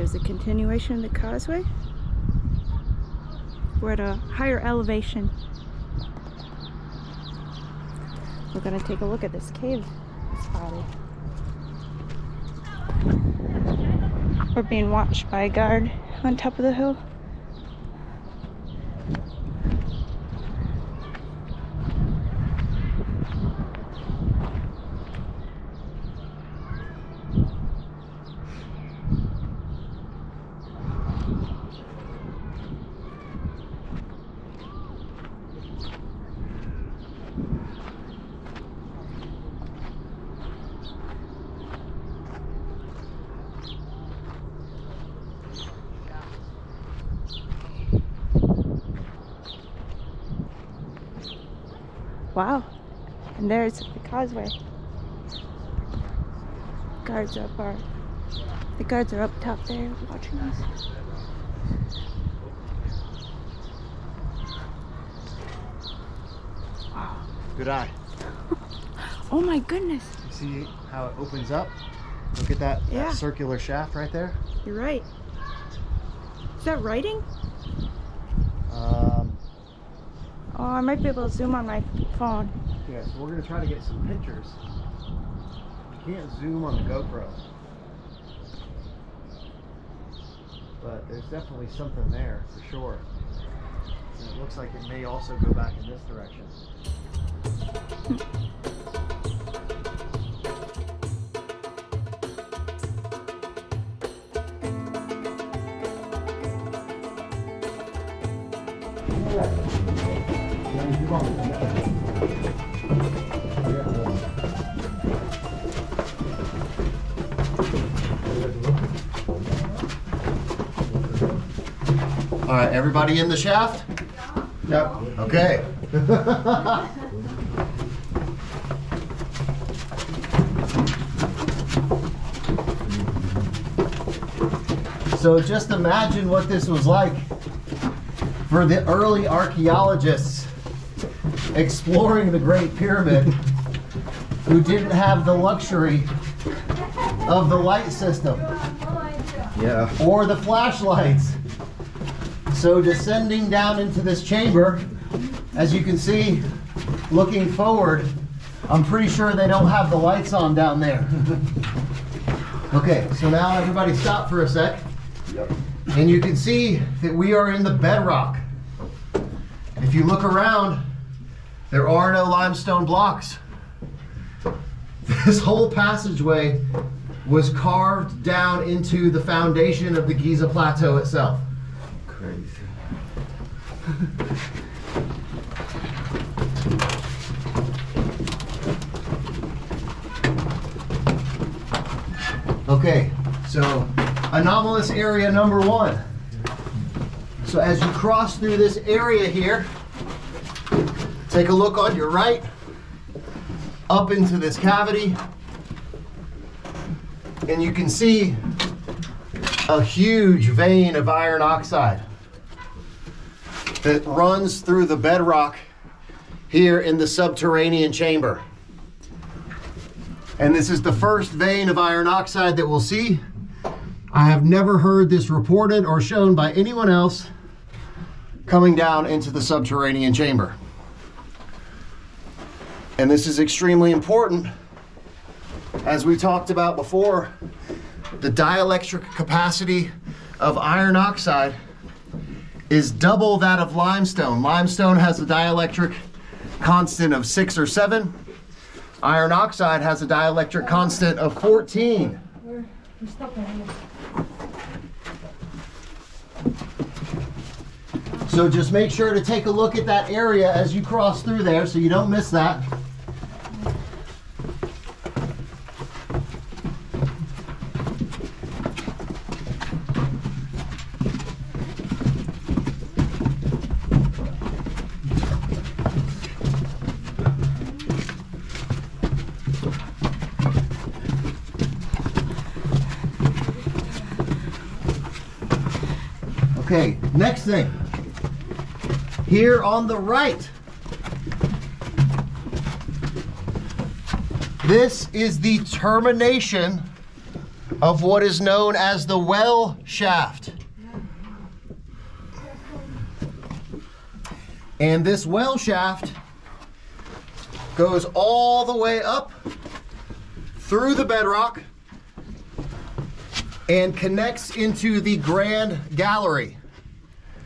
S1: there's a continuation of the causeway. We're at a higher elevation. We're gonna take a look at this cave spotted. We're being watched by a guard on top of the hill. Wow, and there's the causeway. The guards are up top there watching us. Wow.
S2: Good eye.
S1: Oh my goodness.
S2: You see how it opens up? Look at that,
S1: Yeah.
S2: that circular shaft right there.
S1: You're right. Is that writing? Oh, I might be able to zoom on my phone.
S2: Yeah, so we're gonna try to get some pictures. You can't zoom on the GoPro. But there's definitely something there, for sure. And it looks like it may also go back in this direction. All right, everybody in the shaft? Yep. Okay. So just imagine what this was like for the early archaeologists exploring the Great Pyramid who didn't have the luxury of the light system. Yeah. Or the flashlights. So descending down into this chamber, as you can see, looking forward, I'm pretty sure they don't have the lights on down there. Okay, so now everybody stop for a sec. Yep. And you can see that we are in the bedrock. If you look around, there are no limestone blocks. This whole passageway was carved down into the foundation of the Giza Plateau itself. Crazy. Okay, so anomalous area number 1. So as you cross through this area here, take a look on your right, up into this cavity, and you can see a huge vein of iron oxide that runs through the bedrock here in the subterranean chamber. And this is the first vein of iron oxide that we'll see. I have never heard this reported or shown by anyone else coming down into the subterranean chamber. And this is extremely important. As we talked about before, the dielectric capacity of iron oxide is double that of limestone. Limestone has a dielectric constant of 6 or 7. Iron oxide has a dielectric constant of 14.
S6: We're stopping.
S2: So just make sure to take a look at that area as you cross through there so you don't miss that. Okay, next thing. Here on the right, this is the termination of what is known as the well shaft. And this well shaft goes all the way up through the bedrock and connects into the grand gallery.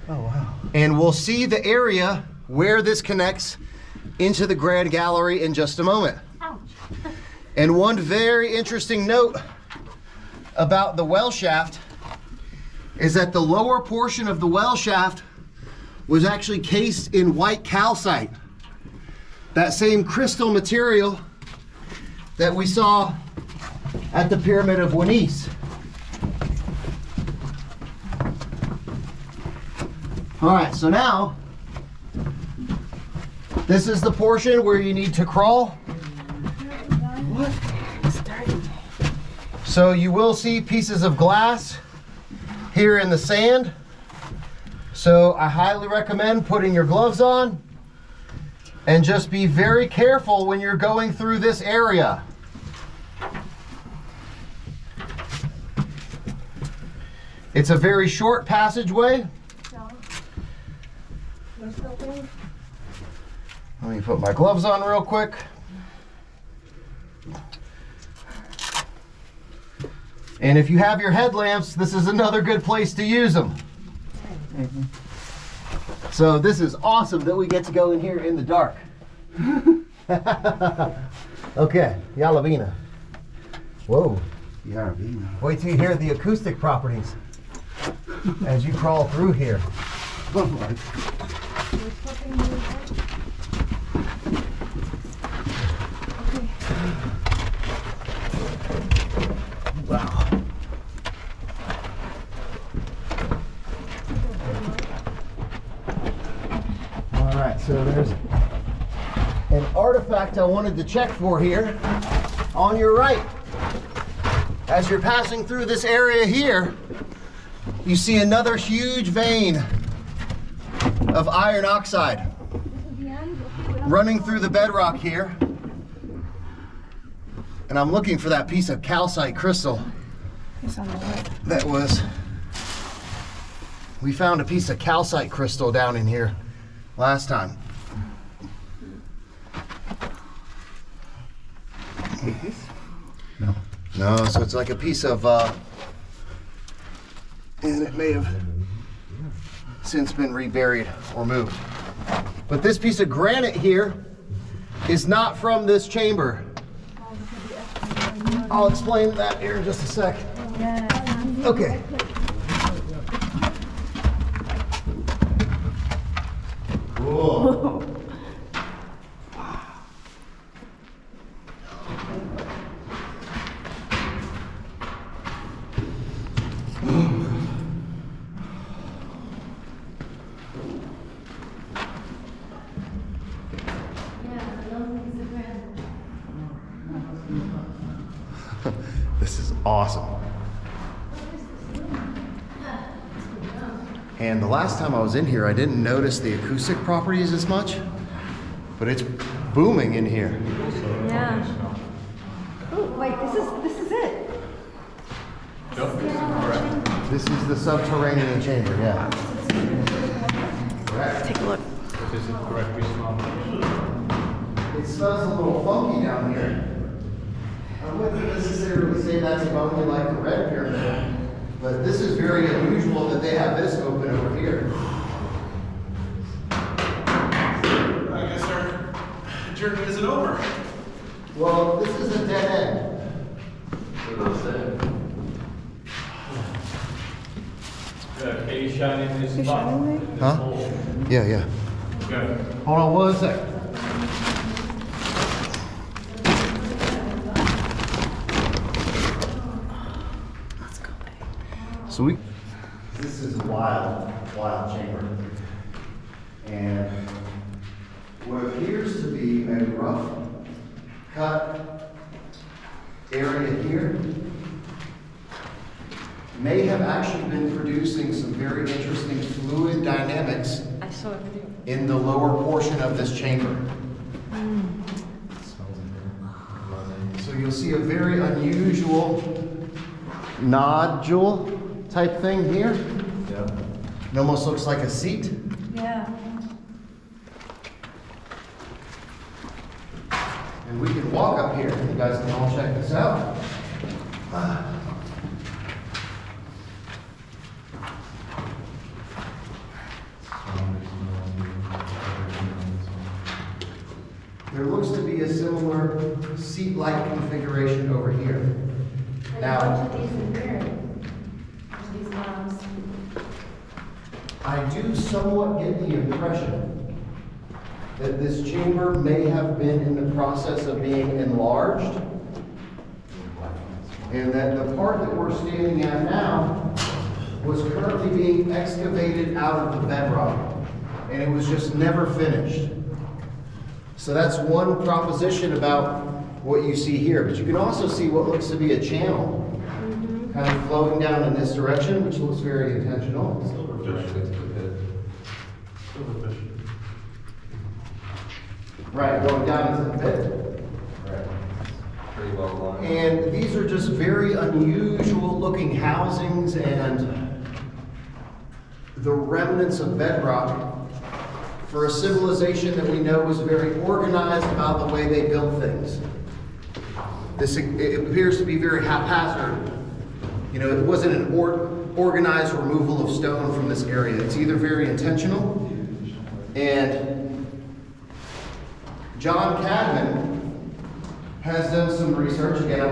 S3: Oh, wow.
S2: And we'll see the area where this connects into the grand gallery in just a moment.
S7: Ouch.
S2: And one very interesting note about the well shaft is that the lower portion of the well shaft was actually cased in white calcite. That same crystal material that we saw at the Pyramid of Wanis. All right, so now, this is the portion where you need to crawl. What? So you will see pieces of glass here in the sand. So I highly recommend putting your gloves on and just be very careful when you're going through this area. It's a very short passageway. Let me put my gloves on real quick. And if you have your headlamps, this is another good place to use them. So this is awesome that we get to go in here in the dark. Okay, Yalavina. Whoa.
S3: Yalavina.
S2: Wait till you hear the acoustic properties as you crawl through here. Wow. All right, so there's an artifact I wanted to check for here on your right. As you're passing through this area here, you see another huge vein of iron oxide running through the bedrock here. And I'm looking for that piece of calcite crystal that was, we found a piece of calcite crystal down in here last time.
S3: No.
S2: No, so it's like a piece of, and it may have since been reburied or moved. But this piece of granite here is not from this chamber. I'll explain that here in just a sec. Okay. Whoa. This is awesome. And the last time I was in here, I didn't notice the acoustic properties as much, but it's booming in here.
S6: Yeah. Oh, wait, this is it.
S2: This is the subterranean chamber, yeah. Correct.
S1: Take a look.
S5: Is it correctly smelled?
S2: It smells a little funky down here. I wouldn't necessarily say that's funky like the Red Pyramid, but this is very unusual that they have this open over here.
S10: I guess our journey isn't over.
S2: Well, this is a dead end.
S5: Can you shine in this spot?
S2: Huh? Yeah, yeah.
S5: Okay.
S2: Hold on one sec. So this is a wild, wild chamber. And what appears to be a rough cut area here may have actually been producing some very interesting fluid dynamics in the lower portion of this chamber. So you'll see a very unusual nodule type thing here.
S3: Yeah.
S2: It almost looks like a seat.
S4: Yeah.
S2: And we can walk up here. You guys can all check this out. There looks to be a similar seat-like configuration over here. Now, I do somewhat get the impression that this chamber may have been in the process of being enlarged, and that the part that we're standing at now was currently being excavated out of the bedrock, and it was just never finished. So that's one proposition about what you see here, but you can also see what looks to be a channel kind of flowing down in this direction, which looks very intentional. Right, going down into the pit. Right.
S9: Pretty well lined.
S2: And these are just very unusual looking housings and the remnants of bedrock for a civilization that we know was very organized about the way they built things. It appears to be very haphazard. You know, it wasn't an organized removal of stone from this area. It's either very intentional, and John Cadman has done some research. Again,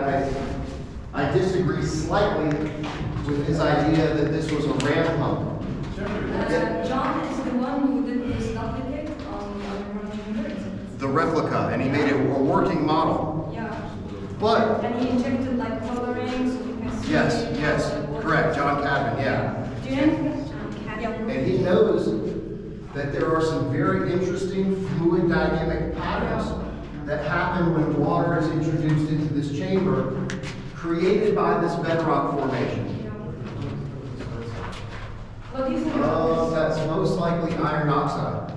S2: I disagree slightly with his idea that this was a ram pump.
S6: John is the one who did this duplicate on the chamber.
S2: The replica, and he made a working model.
S6: Yeah.
S2: But
S6: And he injected like coloring so you can see.
S2: yes, correct, John Cadman, yeah.
S6: Do you know John Cadman?
S2: And he knows that there are some very interesting fluid dynamic patterns that happen when water is introduced into this chamber, created by this bedrock formation.
S6: What do you think?
S2: That's most likely iron oxide.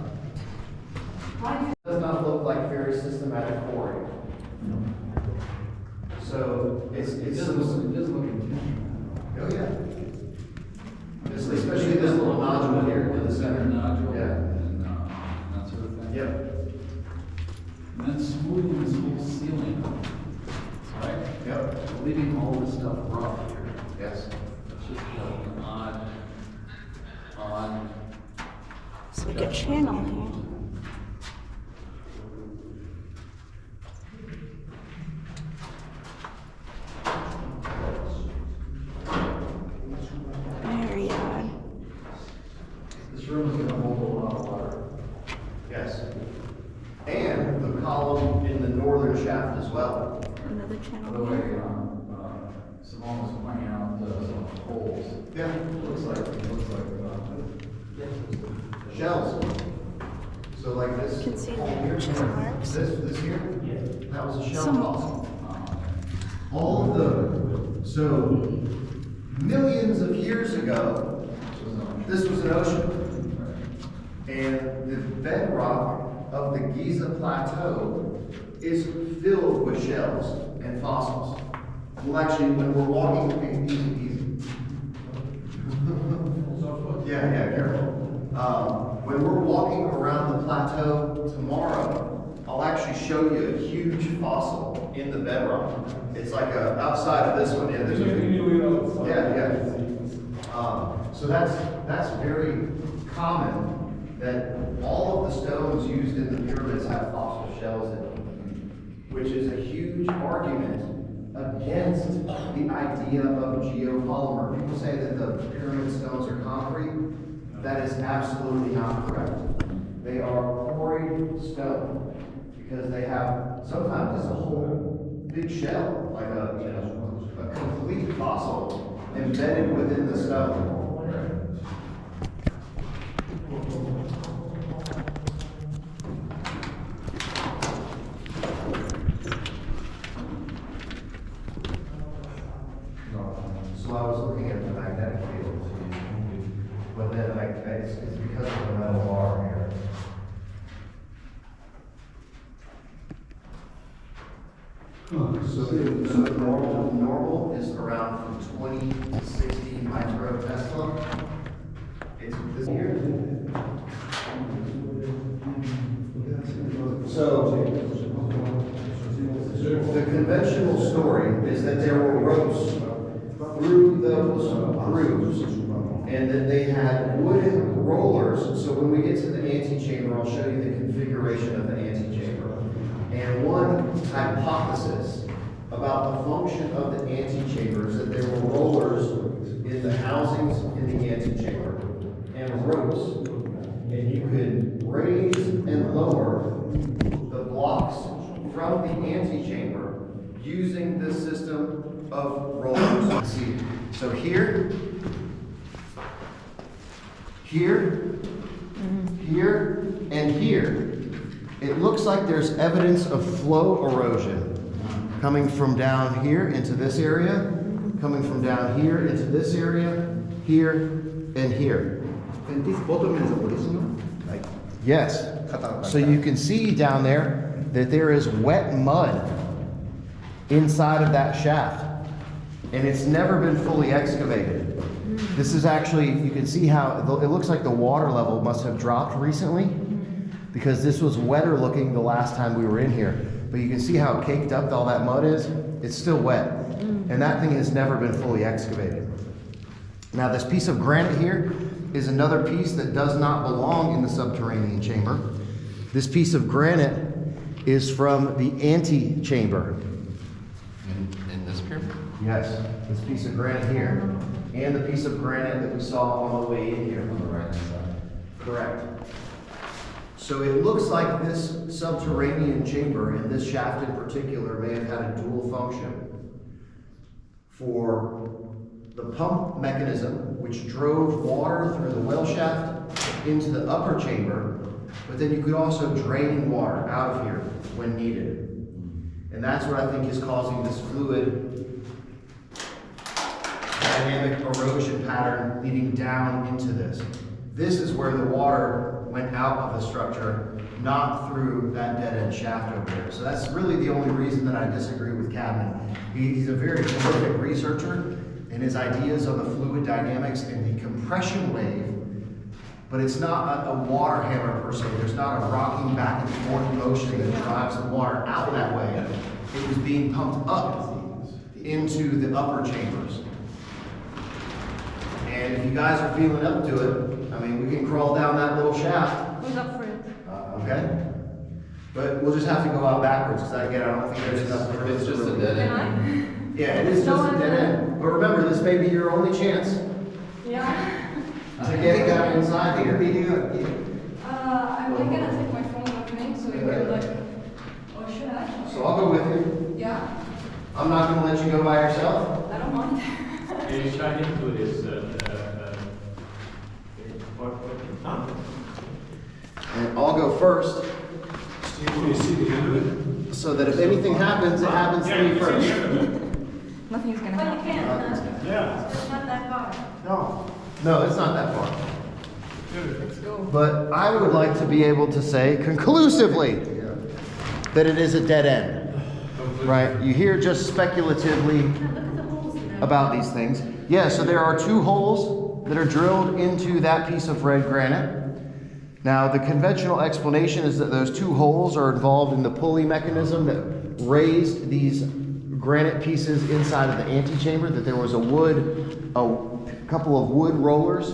S6: Why do you?
S2: Does not look like very systematic quarry. So it's
S3: It doesn't look intentional.
S2: oh yeah. Especially this little nodule here in the center.
S3: Nodule.
S2: Yeah.
S3: And that sort of thing.
S2: Yep.
S3: And then smoothing this whole ceiling, right?
S2: Yep.
S3: Leaving all this stuff rough here.
S2: Yes.
S3: It's just an odd.
S1: It's like a channel here. Very odd.
S3: This room is gonna hold a lot of water.
S2: Yes. And the column in the northern shaft as well.
S1: Another
S3: By the
S1: channel
S3: way,
S1: here.
S3: Simone was pointing out some holes.
S2: Yeah.
S3: Looks like
S2: Shells. So like this.
S1: You can see the
S2: here,
S1: chisel marks.
S2: This here, that was a shell
S1: Some-
S2: fossil. All of the, so millions of years ago, this was an ocean. And the bedrock of the Giza Plateau is filled with shells and fossils. Well, actually, when we're walking, easy. Yeah, careful. When we're walking around the plateau tomorrow, I'll actually show you a huge fossil in the bedrock. It's like outside of this one. Yeah, there's a so that's very common that all of the stones used in the pyramids have fossil shells in them, which is a huge argument against the idea of geopolymer. People say that the pyramid stones are concrete. That is absolutely not correct. They are quarried stone because they have, sometimes it's a whole big shell, like a complete fossil embedded within the stone. So I was looking at the magnetic field, but then it's because of the metal bar here. So normal is around from 20 to 60 microtesla. It's this here. So the conventional story is that there were ropes through those grooves and that they had wooden rollers. So when we get to the antechamber, I'll show you the configuration of the antechamber. And one hypothesis about the function of the antechamber is that there were rollers in the housings in the antechamber and ropes, and you could raise and lower the blocks from the antechamber using this system of rollers. See, so here, and here, it looks like there's evidence of flow erosion coming from down here into this area, coming from down here into this area, here, and here.
S3: And this bottom is original? Like,
S2: Yes. So you can see down there that there is wet mud inside of that shaft, and it's never been fully excavated. This is actually, you can see how it looks like the water level must have dropped recently, because this was wetter looking the last time we were in here. But you can see how caked up all that mud is. It's still wet, and that thing has never been fully excavated. Now this piece of granite here is another piece that does not belong in the subterranean chamber. This piece of granite is from the antechamber.
S9: In this pyramid?
S2: Yes, this piece of granite here, and the piece of granite that we saw on the way in here on the right side. Correct. So it looks like this subterranean chamber, and this shaft in particular, may have had a dual function. For the pump mechanism, which drove water through the well shaft into the upper chamber, but then you could also drain water out of here when needed. And that's what I think is causing this fluid dynamic erosion pattern leading down into this. This is where the water went out of the structure, not through that dead end shaft over there. So that's really the only reason that I disagree with Cadman. He's a very prolific researcher, and his ideas on the fluid dynamics and the compression wave, but it's not a water hammer per se. There's not a rocking back and forth motion that drives the water out that way. It was being pumped up into the upper chambers. And if you guys are feeling up to it, I mean, we can crawl down that little shaft.
S6: Who's up for it?
S2: Okay? But we'll just have to go out backwards, because again, I don't think there's enough.
S9: It's just a dead end.
S6: Can
S2: Yeah, it is just a dead end. But remember, this may be your only chance
S6: I? Yeah.
S2: to get down inside here.
S6: I'm like gonna take my phone with me so you can like, or should I?
S2: So I'll go with you.
S6: Yeah,
S2: I'm not gonna let you go by yourself.
S6: I don't mind.
S5: Can you shine into this?
S2: And I'll go first,
S10: Can you see the end of it?
S2: so that if anything happens, it happens to me first.
S1: Nothing's gonna
S6: But you
S1: happen.
S6: can't.
S5: Yeah.
S6: It's not that far.
S2: No, it's not that far.
S6: Let's go.
S2: But I would like to be able to say conclusively that it is a dead end. Right? You hear just speculatively
S6: Look at the holes in there.
S2: about these things. Yeah, so there are 2 holes that are drilled into that piece of red granite. Now, the conventional explanation is that those 2 holes are involved in the pulley mechanism that raised these granite pieces inside of the antechamber, that there was a couple of wood rollers,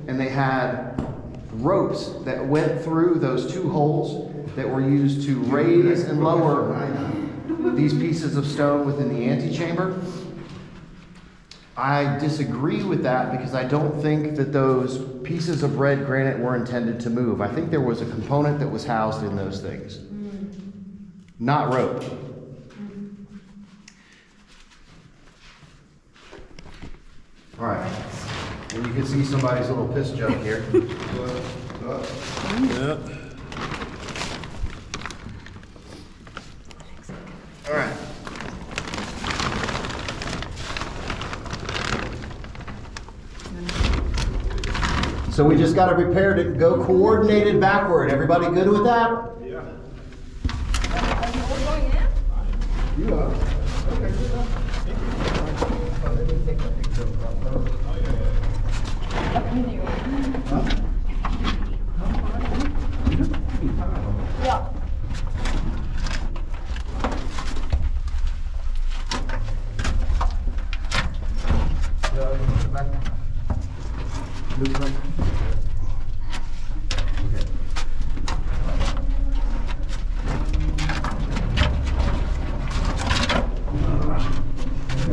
S2: and they had ropes that went through those 2 holes that were used to raise and lower these pieces of stone within the antechamber. I disagree with that because I don't think that those pieces of red granite were intended to move. I think there was a component that was housed in those things, not rope. All right, and you can see somebody's little piss jug here. All right. So we just got to prepare to go coordinated backward. Everybody good with that?
S10: Yeah.
S6: Are you all going in?
S2: You are? Okay, good enough. Let me take a picture of
S6: Yeah.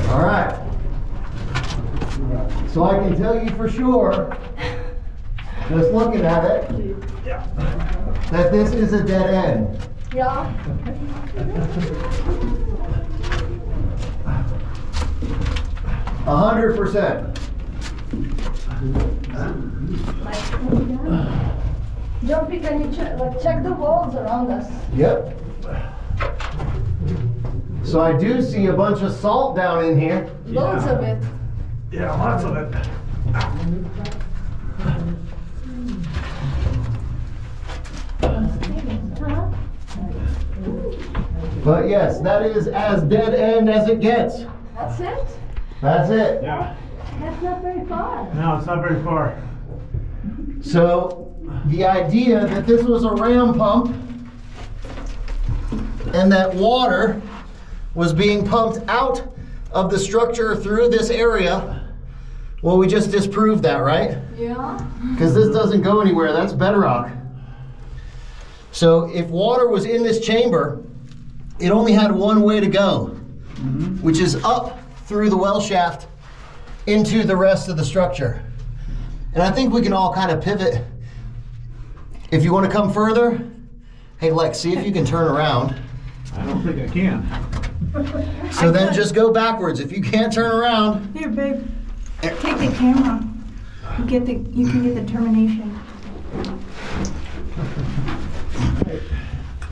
S2: All right. So I can tell you for sure, just looking at it, that this is a dead end.
S6: Yeah.
S2: 100%.
S6: Jumpy, can you check the walls around us?
S2: Yep. So I do see a bunch of salt down in here.
S6: Loads of it.
S3: Yeah, lots of it.
S2: But yes, that is as dead end as it gets.
S6: That's it?
S2: That's it.
S3: Yeah.
S6: That's not very far.
S3: No, it's not very far.
S2: So the idea that this was a ram pump and that water was being pumped out of the structure through this area, well, we just disproved that, right?
S6: Yeah.
S2: Because this doesn't go anywhere, that's bedrock. So if water was in this chamber, it only had one way to go, which is up through the well shaft into the rest of the structure. And I think we can all kind of pivot. If you want to come further, hey Lex, see if you can turn around.
S3: I don't think I can.
S2: So then just go backwards. If you can't turn around.
S1: Here, babe. Take the camera. You can get the termination.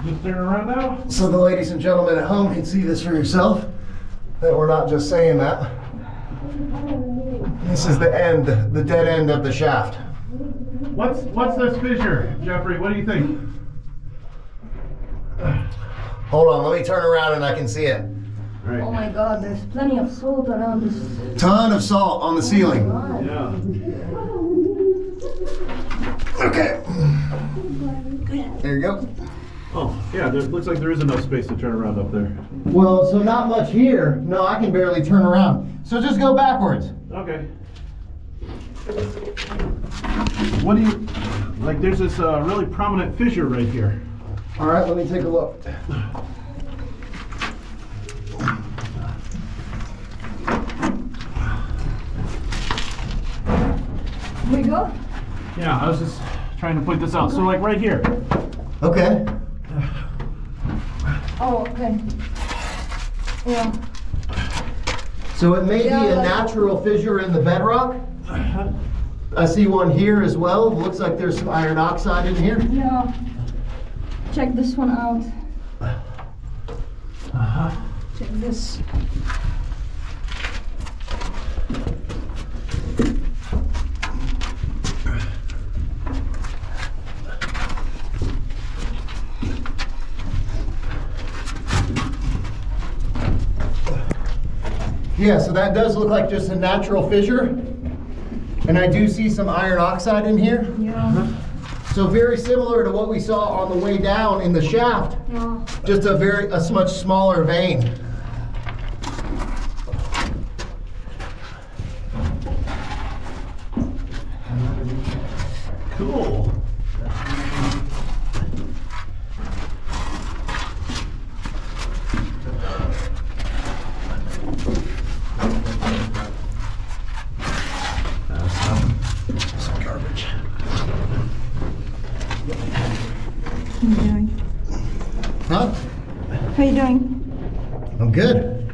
S3: Just turn around now?
S2: So the ladies and gentlemen at home can see this for yourself, that we're not just saying that. This is the end, the dead end of the shaft.
S3: What's this fissure, Jeffrey? What do you think?
S2: Hold on, let me turn around and I can see it.
S3: Right.
S6: Oh my God, there's plenty of salt around this.
S2: Ton of salt on the ceiling.
S3: Yeah.
S2: Okay. There you go.
S3: Oh, yeah, there looks like there is enough space to turn around up there.
S2: Well, so not much here. No, I can barely turn around. So just go backwards.
S3: Okay. What do you, like there's this really prominent fissure right here.
S2: All right, let me take a look.
S6: We go?
S3: Yeah, I was just trying to point this out. So like right here.
S2: Okay.
S6: Oh, okay. Yeah.
S2: So it may be
S6: Yeah,
S2: a
S6: like-
S2: natural fissure in the bedrock. I see one here as well. Looks like there's some iron oxide in here.
S6: Yeah. Check this one out. Check this.
S2: Yeah, so that does look like just a natural fissure. And I do see some iron oxide in here.
S6: Yeah.
S2: So very similar to what we saw on the way down in the shaft.
S6: Yeah.
S2: Just a much smaller vein.
S3: Cool.
S2: Some garbage.
S1: How you doing?
S2: Huh?
S1: How you doing?
S2: I'm good.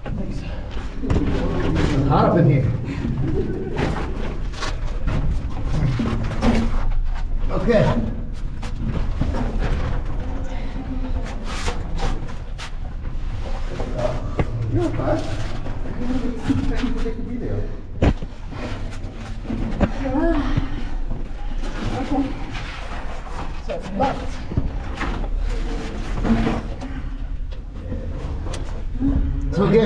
S2: It's hot up in here. Okay. You're fine.
S6: Okay. So it's locked.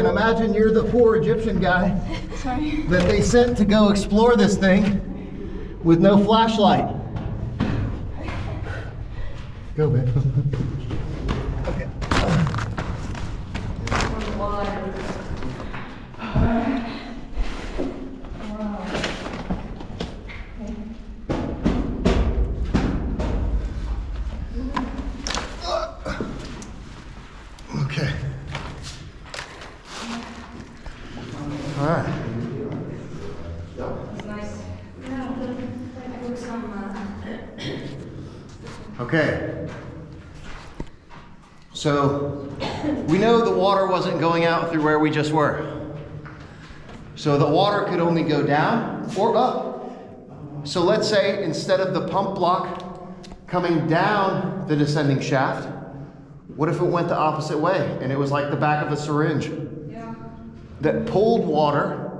S2: and imagine you're the poor Egyptian guy that they sent to go explore this thing with no flashlight. Go, babe. Okay. Okay. All right. Okay. So we know the water wasn't going out through where we just were. So the water could only go down or up. So let's say instead of the pump block coming down the descending shaft, what if it went the opposite way and it was like the back of a syringe that pulled water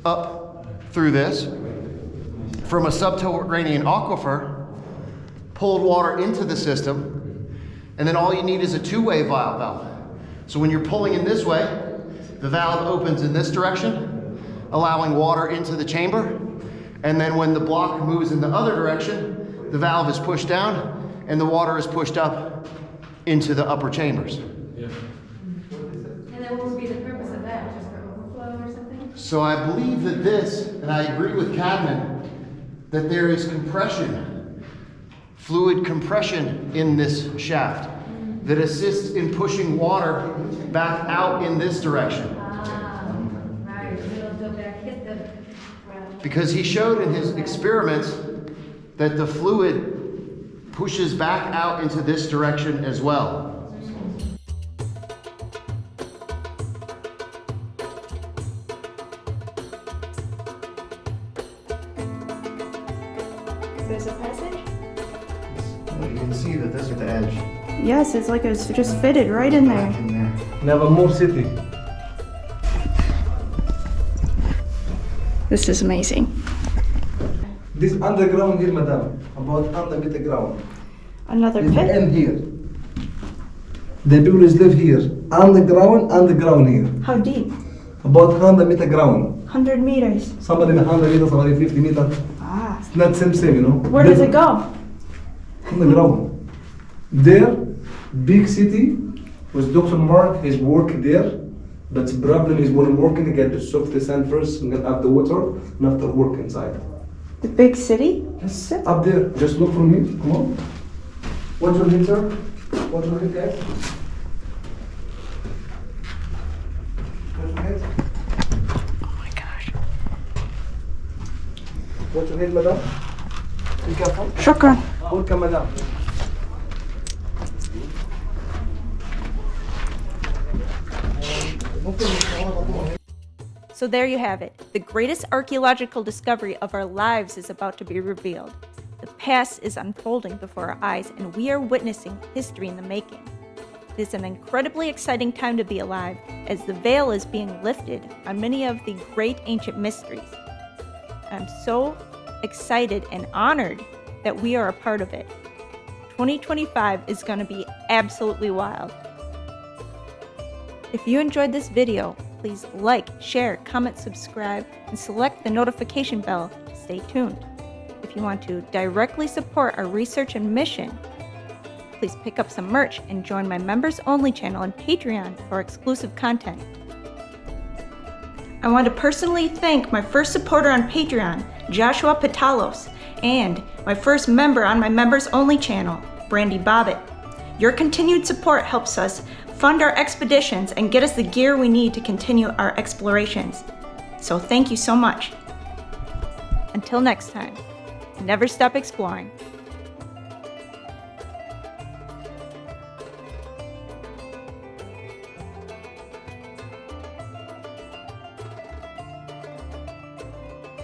S2: up through this from a subterranean aquifer, pulled water into the system, and then all you need is a two-way valve. So when you're pulling in this way, the valve opens in this direction, allowing water into the chamber, and then when the block moves in the other direction, the valve is pushed down and the water is pushed up into the upper chambers.
S6: And then what would be the purpose of that? Just for overflow or something?
S2: So I believe that this, and I agree with Cadman, that there is compression, fluid compression in this shaft that assists in pushing water back out in this direction.
S6: Right, it'll go back, hit the ground.
S2: Because he showed in his experiments that the fluid pushes back out into this direction as well.
S1: There's a passage?
S2: You can see that this is the edge.
S1: Yes, it's like it's just fitted right in there.
S3: Never more city.
S1: This is amazing.
S3: This underground here, madam, about under the ground.
S1: Another
S3: It's
S1: pit?
S3: end here. The people live here, underground here.
S1: How deep?
S3: About 100 meter ground.
S1: 100 meters.
S3: Somebody 100 meters, somebody 50 meters.
S1: Ah.
S3: It's not same, you know.
S1: Where does it go?
S3: On the ground. There, big city, with Dr. Mark, his work there. But the problem is when working, you get to soak the sand first, and then have the water, and after work inside.
S1: The big city?
S3: Yes, up there. Just look for me. Come on. What's your name, sir? What's your name, guys? What's your name?
S1: Oh my gosh.
S3: What's your name, madam? Be careful.
S1: Shukran.
S3: Welcome, madam.
S1: So there you have it. The greatest archaeological discovery of our lives is about to be revealed. The past is unfolding before our eyes, and we are witnessing history in the making. It is an incredibly exciting time to be alive, as the veil is being lifted on many of the great ancient mysteries. I'm so excited and honored that we are a part of it. 2025 is going to be absolutely wild. If you enjoyed this video, please like, share, comment, subscribe, and select the notification bell to stay tuned. If you want to directly support our research and mission, please pick up some merch and join my members-only channel on Patreon for exclusive content. I want to personally thank my first supporter on Patreon, Joshua Patalos, and my first member on my members-only channel, Brandy Bobbitt. Your continued support helps us fund our expeditions and get us the gear we need to continue our explorations. So thank you so much. Until next time, never stop exploring.